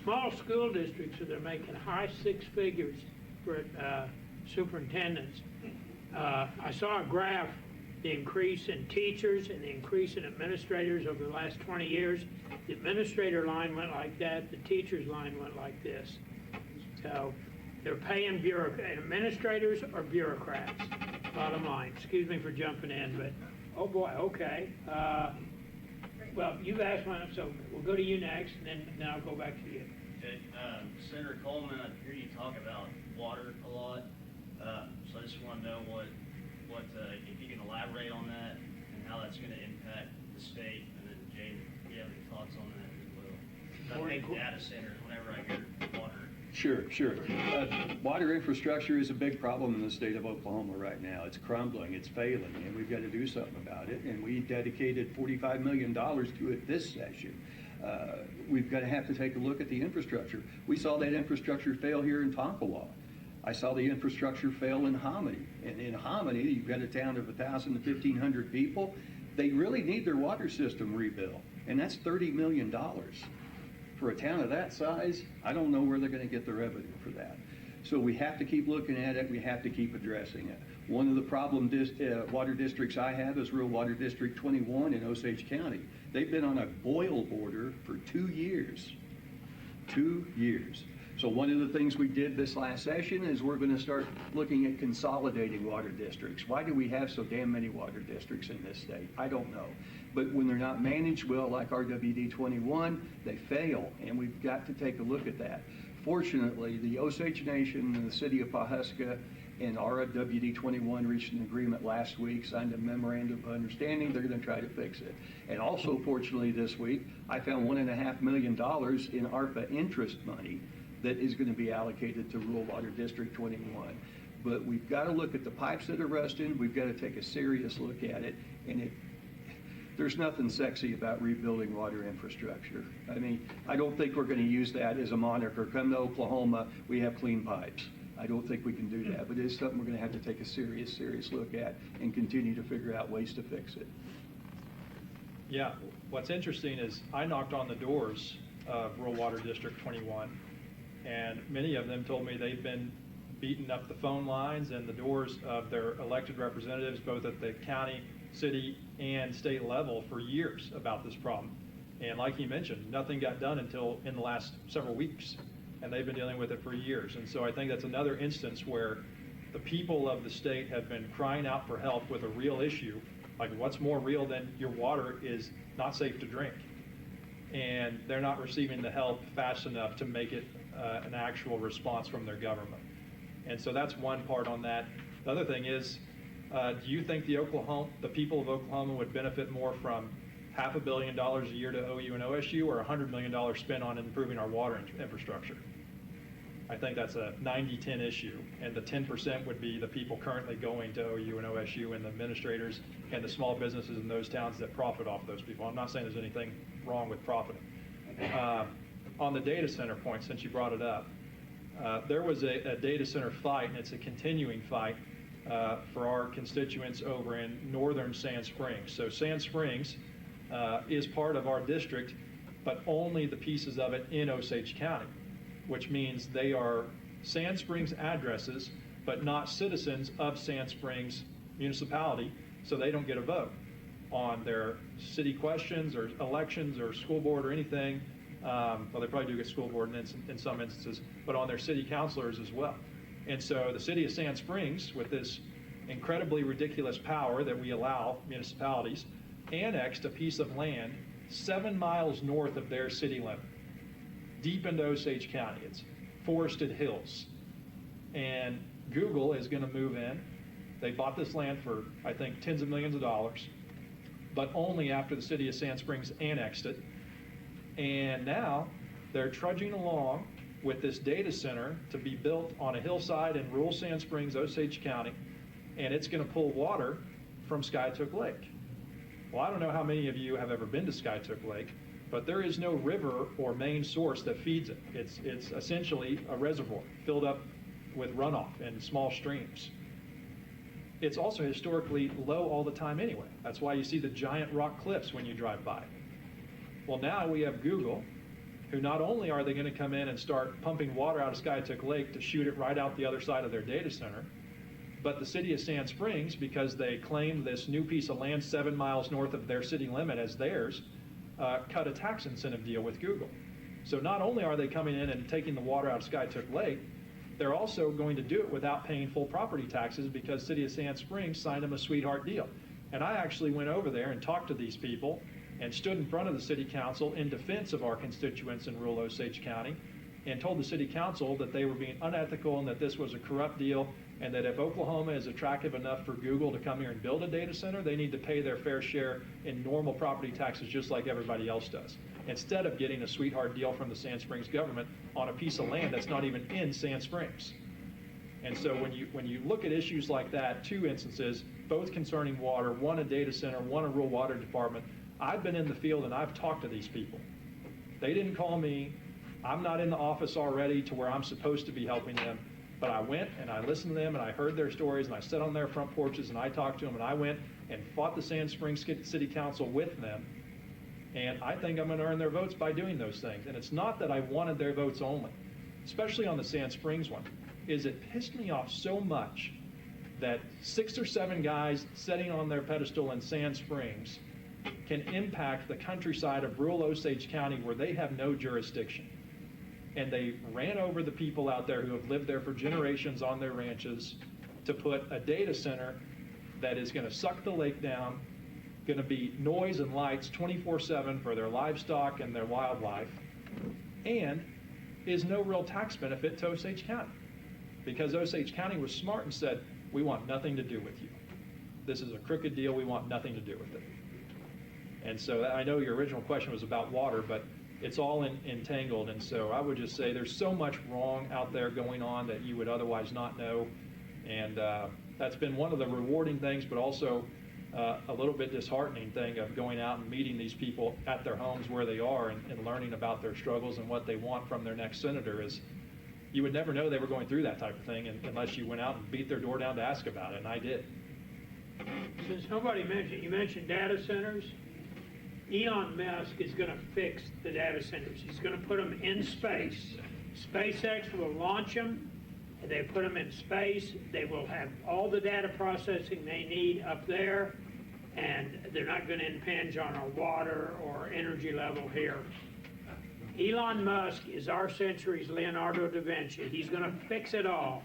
small school districts that are making high 6 figures for superintendents. I saw a graph, the increase in teachers and the increase in administrators over the last 20 years. The administrator line went like that, the teacher's line went like this. So they're paying administrators or bureaucrats, bottom line. Excuse me for jumping in, but oh boy, okay. Well, you've asked one, so we'll go to you next, and then I'll go back to you. Okay, Senator Coleman, I hear you talk about water a lot, so I just want to know what if you can elaborate on that and how that's going to impact the state, and then Jane, if you have any thoughts on that as well. I think data centers, whenever I hear water. Sure. Water infrastructure is a big problem in the state of Oklahoma right now. It's crumbling, it's failing, and we've got to do something about it. And we dedicated $45 million to it this session. We've got to have to take a look at the infrastructure. We saw that infrastructure fail here in Tonkawa. I saw the infrastructure fail in Hominy. And in Hominy, you've got a town of 1,000 to 1,500 people. They really need their water system rebuilt, and that's $30 million. For a town of that size, I don't know where they're going to get the revenue for that. So we have to keep looking at it. We have to keep addressing it. One of the problem water districts I have is Rural Water District 21 in Osage County. They've been on a boil order for 2 years. 2 years. So one of the things we did this last session is we're going to start looking at consolidating water districts. Why do we have so damn many water districts in this state? I don't know. But when they're not managed well, like RWD 21, they fail, and we've got to take a look at that. Fortunately, the Osage Nation and the city of Pawhuska And our WD 21 reached an agreement last week, signed a memorandum of understanding. They're going to try to fix it. And also, fortunately, this week, I found $1.5 million in ARPA interest money that is going to be allocated to Rural Water District 21. But we've got to look at the pipes that are rusting. We've got to take a serious look at it. And there's nothing sexy about rebuilding water infrastructure. I mean, I don't think we're going to use that as a moniker. Come to Oklahoma, we have clean pipes. I don't think we can do that, but it's something we're going to have to take a serious look at and continue to figure out ways to fix it. Yeah, what's interesting is I knocked on the doors of Rural Water District 21, and many of them told me they've been beating up the phone lines and the doors of their elected representatives, both at the county, city, and state level for years about this problem. And like you mentioned, nothing got done until in the last several weeks, and they've been dealing with it for years. And so I think that's another instance where the people of the state have been crying out for help with a real issue. Like, what's more real than your water is not safe to drink? And they're not receiving the help fast enough to make it an actual response from their government. And so that's one part on that. The other thing is, do you think the people of Oklahoma would benefit more from $500 million a year to OU and OSU, or $100 million spent on improving our water infrastructure? I think that's a 90-10 issue, and the 10% would be the people currently going to OU and OSU, and the administrators and the small businesses in those towns that profit off those people. I'm not saying there's anything wrong with profiting. On the data center point, since you brought it up, there was a data center fight, and it's a continuing fight for our constituents over in northern Sand Springs. So Sand Springs is part of our district, but only the pieces of it in Osage County, which means they are Sand Springs addresses, but not citizens of Sand Springs municipality, so they don't get a vote on their city questions or elections or school board or anything. Well, they probably do get school board in some instances, but on their city councilors as well. And so the city of Sand Springs, with this incredibly ridiculous power that we allow municipalities, annexed a piece of land 7 miles north of their city limit, deep into Osage County. It's forested hills. And Google is going to move in. They bought this land for, I think, tens of millions of dollars, but only after the city of Sand Springs annexed it. And now they're trudging along with this data center to be built on a hillside in rural Sand Springs, Osage County, and it's going to pull water from Skytook Lake. Well, I don't know how many of you have ever been to Skytook Lake, but there is no river or main source that feeds it. It's essentially a reservoir filled up with runoff and small streams. It's also historically low all the time anyway. That's why you see the giant rock cliffs when you drive by. Well, now we have Google, who not only are they going to come in and start pumping water out of Skytook Lake to shoot it right out the other side of their data center, but the city of Sand Springs, because they claim this new piece of land 7 miles north of their city limit as theirs, cut a tax incentive deal with Google. So not only are they coming in and taking the water out of Skytook Lake, they're also going to do it without paying full property taxes because city of Sand Springs signed them a sweetheart deal. And I actually went over there and talked to these people and stood in front of the city council in defense of our constituents in rural Osage County and told the city council that they were being unethical and that this was a corrupt deal, and that if Oklahoma is attractive enough for Google to come here and build a data center, they need to pay their fair share in normal property taxes just like everybody else does, instead of getting a sweetheart deal from the Sand Springs government on a piece of land that's not even in Sand Springs. And so when you look at issues like that, two instances, both concerning water, one a data center, one a rural water department, I've been in the field and I've talked to these people. They didn't call me. I'm not in the office already to where I'm supposed to be helping them, but I went and I listened to them and I heard their stories and I sat on their front porches and I talked to them and I went and fought the Sand Springs City Council with them. And I think I'm going to earn their votes by doing those things. And it's not that I wanted their votes only, especially on the Sand Springs one, is it pissed me off so much that 6 or 7 guys sitting on their pedestal in Sand Springs can impact the countryside of rural Osage County where they have no jurisdiction. And they ran over the people out there who have lived there for generations on their ranches to put a data center that is going to suck the lake down, going to be noise and lights 24/7 for their livestock and their wildlife, and is no real tax benefit to Osage County. because Osage County was smart and said, we want nothing to do with you. This is a crooked deal. We want nothing to do with it. And so I know your original question was about water, but it's all entangled. And so I would just say there's so much wrong out there going on that you would otherwise not know. And that's been one of the rewarding things, but also a little bit disheartening thing of going out and meeting these people at their homes where they are and learning about their struggles and what they want from their next senator. Is you would never know they were going through that type of thing unless you went out and beat their door down to ask about it, and I did. Since nobody mentioned, you mentioned data centers. Elon Musk is going to fix the data centers. He's going to put them in space. SpaceX will launch them. They put them in space. They will have all the data processing they need up there, and they're not going to impinge on our water or energy level here. Elon Musk is our century's Leonardo da Vinci. He's going to fix it all.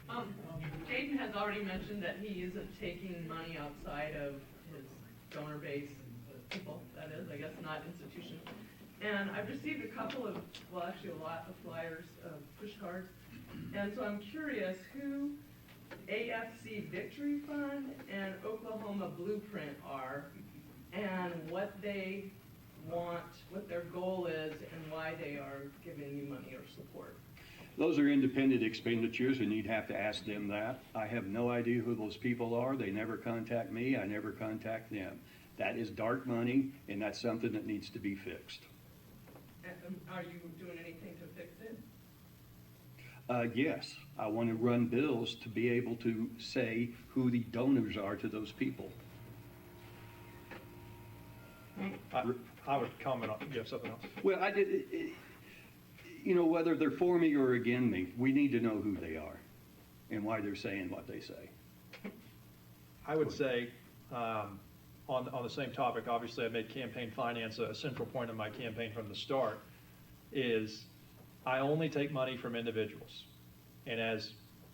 Jaden has already mentioned that he isn't taking money outside of his donor base, people, that is, I guess, not institutions. And I've received a couple of, well, actually a lot of flyers, push cards. And so I'm curious who AFC Victory Fund and Oklahoma Blueprint are, and what they want, what their goal is, and why they are giving you money or support. Those are independent expenditures, and you'd have to ask them that. I have no idea who those people are. They never contact me. I never contact them. That is dark money, and that's something that needs to be fixed. And are you doing anything to fix it? Yes, I want to run bills to be able to say who the donors are to those people. I would comment on, you have something else? Well, I did, you know, whether they're for me or against me, we need to know who they are and why they're saying what they say. I would say, on the same topic, obviously I made campaign finance a central point of my campaign from the start, is I only take money from individuals. And as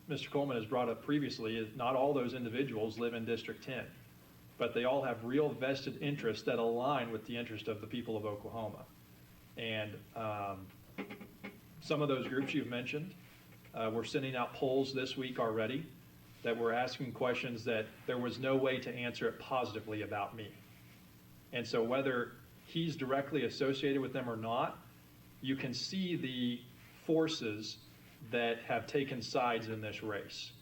Mr. Coleman has brought up previously, is not all those individuals live in District 10, but they all have real vested interests that align with the interest of the people of Oklahoma. And some of those groups you've mentioned, we're sending out polls this week already that we're asking questions that there was no way to answer it positively about me. And so whether he's directly associated with them or not, you can see the forces that have taken sides in this race.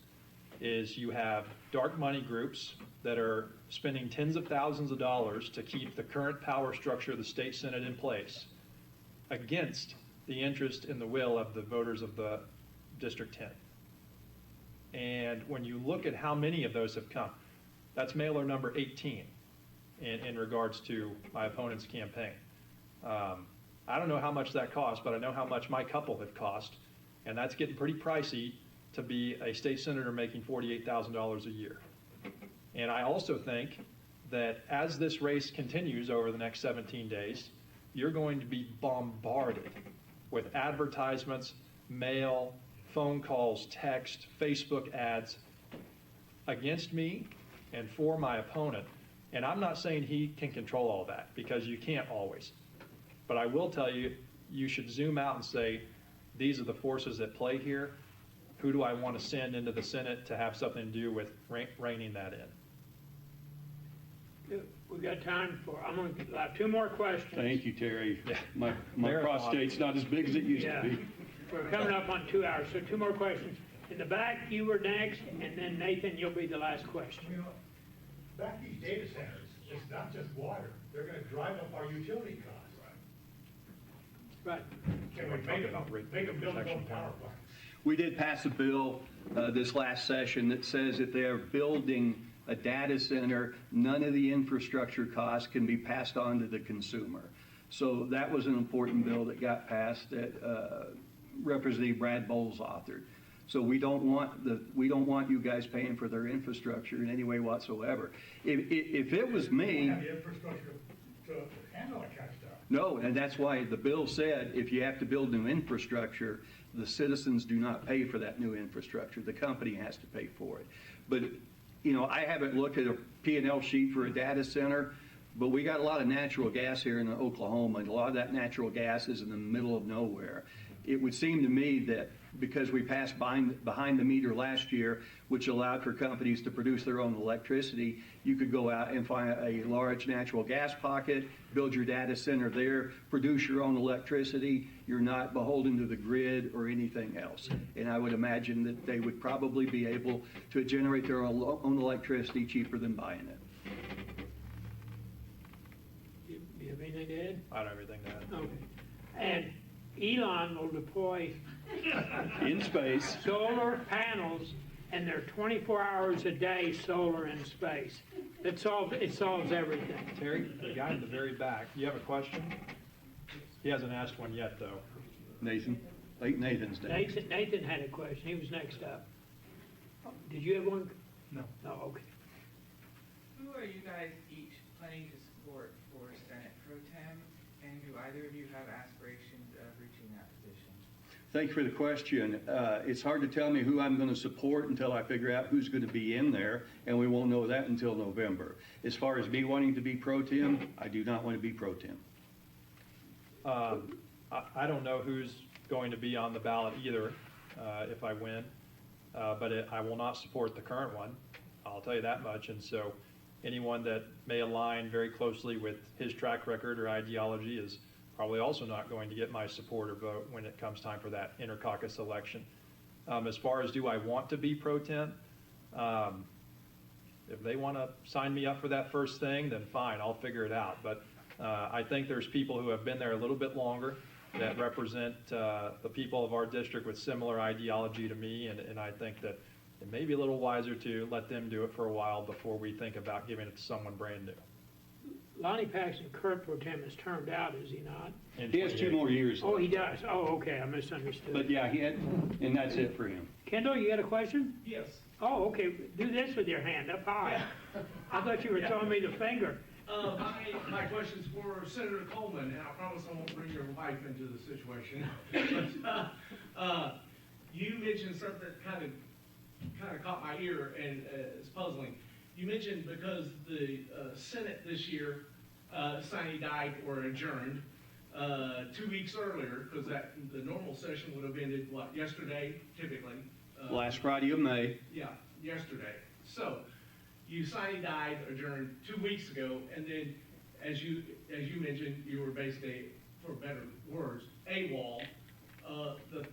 Is you have dark money groups that are spending tens of thousands of dollars to keep the current power structure of the state Senate in place against the interest and the will of the voters of the District 10. And when you look at how many of those have come, that's mailer number 18 in regards to my opponent's campaign. I don't know how much that cost, but I know how much my couple have cost, and that's getting pretty pricey to be a state senator making $48,000 a year. And I also think that as this race continues over the next 17 days, you're going to be bombarded with advertisements, mail, phone calls, text, Facebook ads against me and for my opponent. And I'm not saying he can control all that, because you can't always. But I will tell you, you should zoom out and say, these are the forces at play here. Who do I want to send into the Senate to have something to do with reining that in? We've got time for, I'm going to have two more questions. Thank you, Terry. My prostate's not as big as it used to be. We're coming up on 2 hours, so two more questions. In the back, you were next, and then Nathan, you'll be the last question. You know, back these data centers, it's not just water. They're going to drive up our utility costs. Right. Can we make them build their own power plants? We did pass a bill this last session that says if they're building a data center, none of the infrastructure costs can be passed on to the consumer. So that was an important bill that got passed that Representative Brad Bowles authored. So we don't want you guys paying for their infrastructure in any way whatsoever. If it was me, We have the infrastructure to handle that kind of stuff. no, and that's why the bill said if you have to build new infrastructure, the citizens do not pay for that new infrastructure. The company has to pay for it. But, you know, I haven't looked at a P&L sheet for a data center, but we got a lot of natural gas here in Oklahoma, and a lot of that natural gas is in the middle of nowhere. It would seem to me that because we passed behind the meter last year, which allowed for companies to produce their own electricity. You could go out and find a large natural gas pocket, build your data center there, produce your own electricity. You're not beholden to the grid or anything else. And I would imagine that they would probably be able to generate their own electricity cheaper than buying it. You have anything to add? I don't have anything to add. Okay. And Elon will deploy In space. solar panels, and they're 24 hours a day solar in space. It solves everything. Terry, the guy in the very back, you have a question? He hasn't asked one yet, though. Nathan? Nathan's next. Nathan had a question. He was next up. Did you have one? No. No, okay. Who are you guys each planning to support for Senate Pro Tem? And do either of you have aspirations of reaching that position? Thank you for the question. It's hard to tell me who I'm going to support until I figure out who's going to be in there, and we won't know that until November. As far as me wanting to be pro tem, I do not want to be pro tem. I don't know who's going to be on the ballot either if I win, but I will not support the current one. I'll tell you that much. And so anyone that may align very closely with his track record or ideology is probably also not going to get my support or vote when it comes time for that intercaucus election. As far as do I want to be pro tem, if they want to sign me up for that first thing, then fine, I'll figure it out. But I think there's people who have been there a little bit longer that represent the people of our district with similar ideology to me, and I think that it may be a little wiser to let them do it for a while before we think about giving it to someone brand new. Lonnie Paxton, current pro tem, is termed out, is he not? He has 2 more years. Oh, he does? Oh, okay, I misunderstood. But yeah, and that's it for him. Kendall, you had a question? Yes. Oh, okay, do this with your hand up high. I thought you were throwing me the finger. My question's for Senator Coleman, and I promise I won't bring your wife into the situation. But, you mentioned something that kind of caught my ear and is puzzling. You mentioned because the Senate this year sine died or adjourned 2 weeks earlier, because the normal session would have ended, what, yesterday, typically? Last Friday of May. Yeah, yesterday. So, you sine died, adjourned 2 weeks ago, and then, as you mentioned, you were basically, for better words, AWOL, the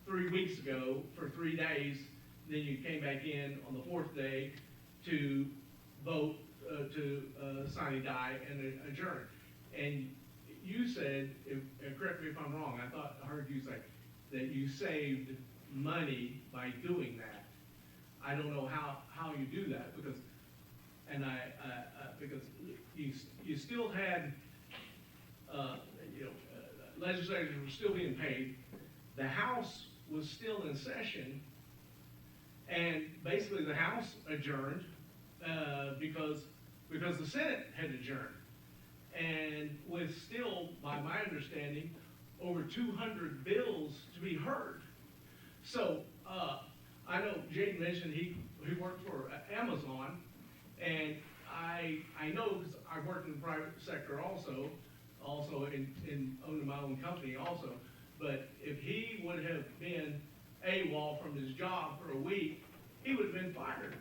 3 weeks ago for 3 days. Then you came back in on the 4th day to vote to sine die and adjourn. And you said, correct me if I'm wrong, I heard you say that you saved money by doing that. I don't know how you do that, because you still had legislators were still being paid. The House was still in session, and basically the House adjourned because the Senate had adjourned, and with still, by my understanding, over 200 bills to be heard. So I know Jaden mentioned he worked for Amazon, and I know, because I worked in the private sector also in owning my own company also. But if he would have been AWOL from his job for a week, he would have been fired.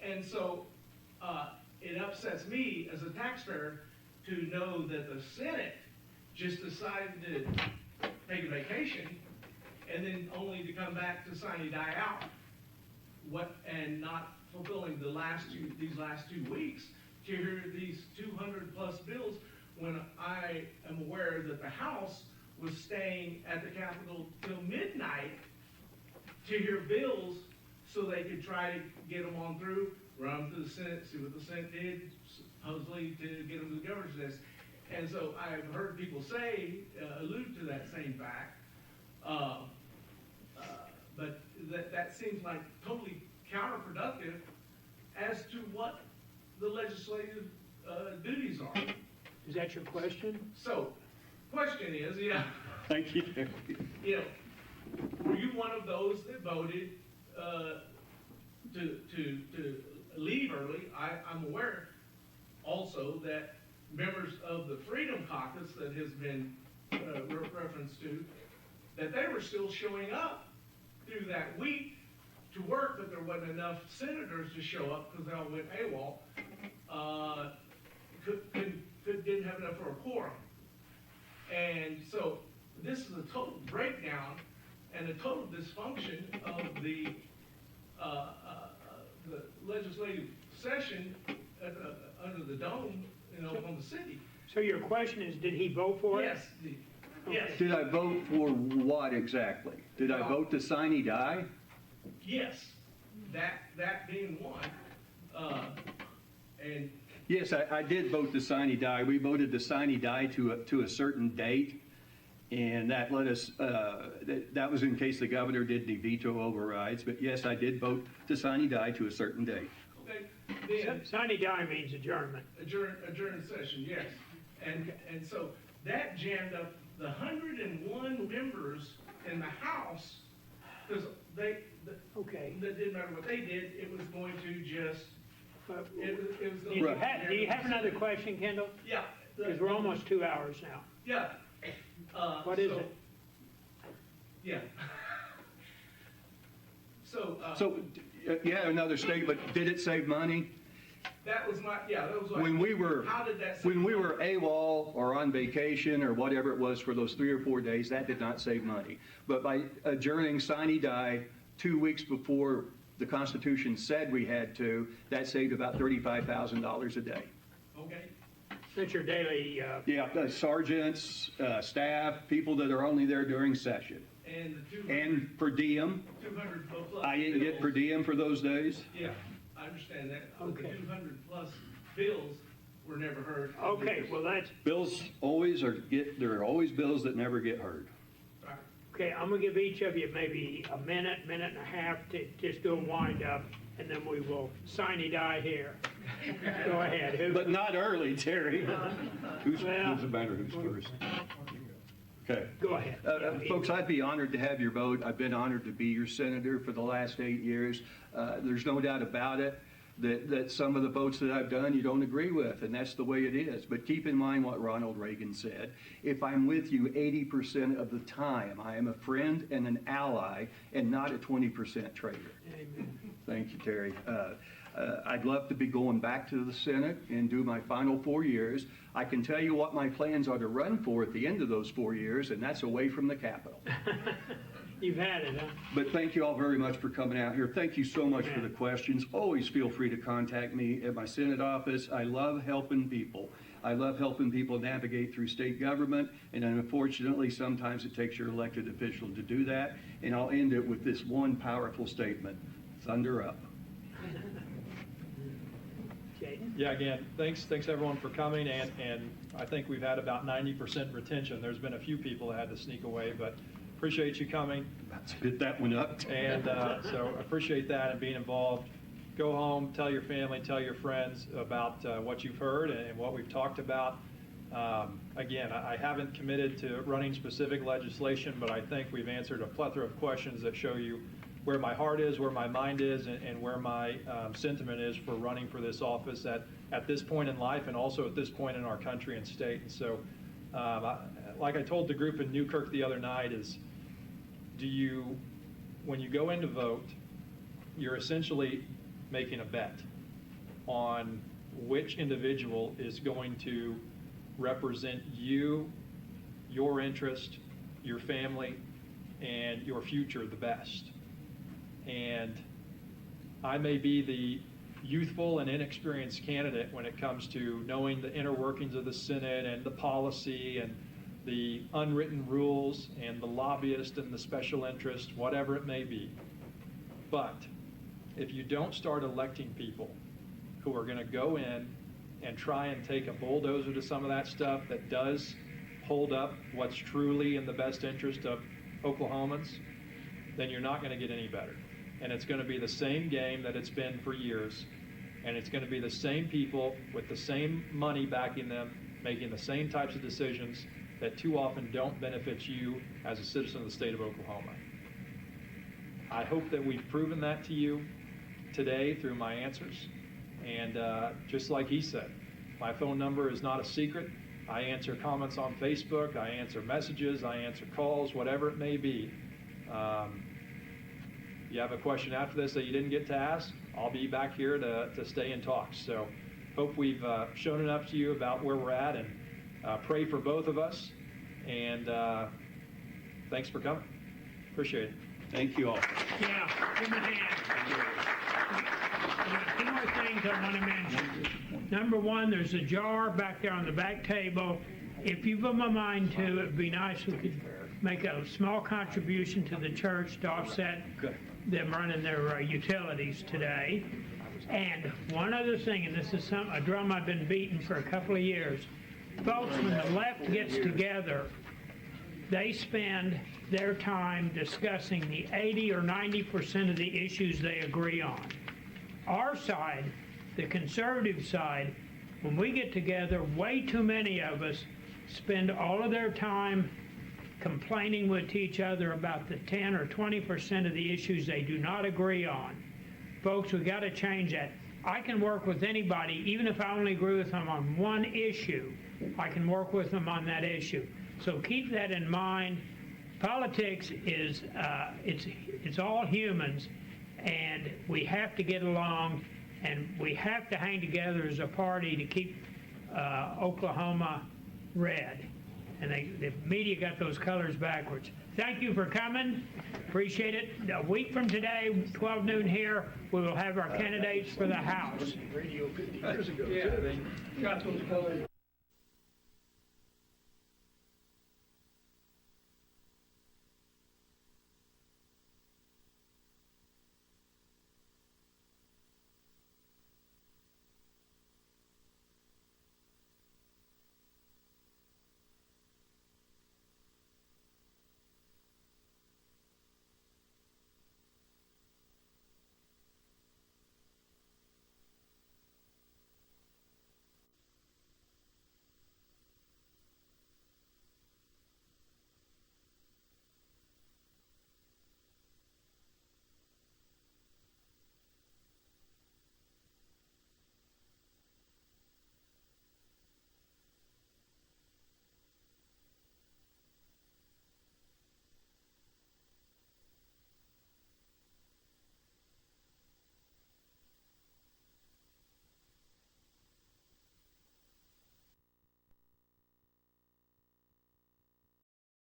And so it upsets me as a taxpayer to know that the Senate just decided to take a vacation and then only to come back to sine die out and not fulfilling these last 2 weeks to hear these 200 plus bills, when I am aware that the House was staying at the Capitol till midnight to hear bills so they could try to get them on through, run them to the Senate, see what the Senate did, supposedly to get them to the governor's desk. And so I've heard people allude to that same fact, but that seems like totally counterproductive as to what the legislative duties are. Is that your question? So, question is, Thank you. Were you one of those that voted to leave early? I'm aware also that members of the Freedom Caucus that has been referenced to that they were still showing up through that week to work, but there wasn't enough senators to show up because they all went AWOL. Didn't have enough for a quorum. And so this is a total breakdown and a total dysfunction of the legislative session under the dome, on the city. So your question is, did he vote for it? Yes. Yes. Did I vote for what exactly? Did I vote to sine die? Yes. That being one. And Yes, I did vote to sine die. We voted to sine die to a certain date, and that let us, that was in case the governor did the veto overrides, but yes, I did vote to sine die to a certain date. okay, then Sine die means adjournment. adjourn session, yes. And so that jammed up the 101 members in the House, because that didn't matter what they did, it was going to just, it was Do you have another question, Kendall? Yeah. Because we're almost 2 hours now. Yeah. What is it? Yeah. So You had another statement. Did it save money? that was that was like, When we were how did that AWOL or on vacation or whatever it was for those 3 or 4 days, that did not save money. But by adjourning sine die 2 weeks before the Constitution said we had to, that saved about $35,000 a day. Okay. That's your daily, Sergeants, staff, people that are only there during session. And the 200, And per diem. 200 plus I didn't get per diem for those days. Yeah, I understand that. But Okay. the 200 plus bills were never heard. okay, well, that's, Bills there are always bills that never get heard. Right. okay, I'm gonna give each of you maybe a minute and a half to just do a wind up, and then we will sine die here. Go ahead. Who? But not early, Terry. Who's Well- the matter? Who's first? Okay. Go ahead. Folks, I'd be honored to have your vote. I've been honored to be your senator for the last 8 years. There's no doubt about it that some of the votes that I've done you don't agree with, and that's the way it is. But keep in mind what Ronald Reagan said. If I'm with you 80% of the time, I am a friend and an ally and not a 20% traitor. Amen. Thank you, Terry. I'd love to be going back to the Senate and do my final 4 years. I can tell you what my plans are to run for at the end of those 4 years, and that's away from the Capitol. You've had it, huh? But thank you all very much for coming out here. Thank you so much for the questions. Always feel free to contact me at my Senate office. I love helping people. I love helping people navigate through state government, and unfortunately, sometimes it takes your elected official to do that. And I'll end it with this one powerful statement: thunder up. Jaden? Yeah, again, thanks everyone for coming, and I think we've had about 90% retention. There's been a few people that had to sneak away, but appreciate you coming. Let's get that one up. And so appreciate that and being involved. Go home, tell your family, tell your friends about what you've heard and what we've talked about. Again, I haven't committed to running specific legislation, but I think we've answered a plethora of questions that show you where my heart is, where my mind is, and where my sentiment is for running for this office at this point in life and also at this point in our country and state. And so, like I told the group in Newkirk the other night, is when you go in to vote, you're essentially making a bet on which individual is going to represent you, your interest, your family, and your future the best. And I may be the youthful and inexperienced candidate when it comes to knowing the inner workings of the Senate and the policy and the unwritten rules and the lobbyist and the special interest, whatever it may be. But if you don't start electing people who are going to go in and try and take a bulldozer to some of that stuff that does hold up what's truly in the best interest of Oklahomans, then you're not going to get any better. And it's going to be the same game that it's been for years. And it's going to be the same people with the same money backing them, making the same types of decisions that too often don't benefit you as a citizen of the state of Oklahoma. I hope that we've proven that to you today through my answers. And just like he said, my phone number is not a secret. I answer comments on Facebook, I answer messages, I answer calls, whatever it may be. You have a question after this that you didn't get to ask, I'll be back here to stay and talk. So hope we've shown enough to you about where we're at, and pray for both of us. And thanks for coming. Appreciate it. Thank you all. Yeah, give them a hand. Two more things I want to mention. Number one, there's a jar back there on the back table. If you've got a mind to, it'd be nice if we could make a small contribution to the church to offset them running their utilities today. And one other thing, and this is a drum I've been beating for a couple of years. Folks, when the left gets together, they spend their time discussing the 80 or 90% of the issues they agree on. Our side, the conservative side, when we get together, way too many of us spend all of their time complaining with each other about the 10 or 20% of the issues they do not agree on. Folks, we got to change that. I can work with anybody, even if I only agree with them on one issue. I can work with them on that issue. So keep that in mind. Politics is, it's all humans, and we have to get along, and we have to hang together as a party to keep Oklahoma red. And the media got those colors backwards. Thank you for coming. Appreciate it. A week from today, 12 noon here, we will have our candidates for the House. Radio 50 years ago. Yeah, they got those colors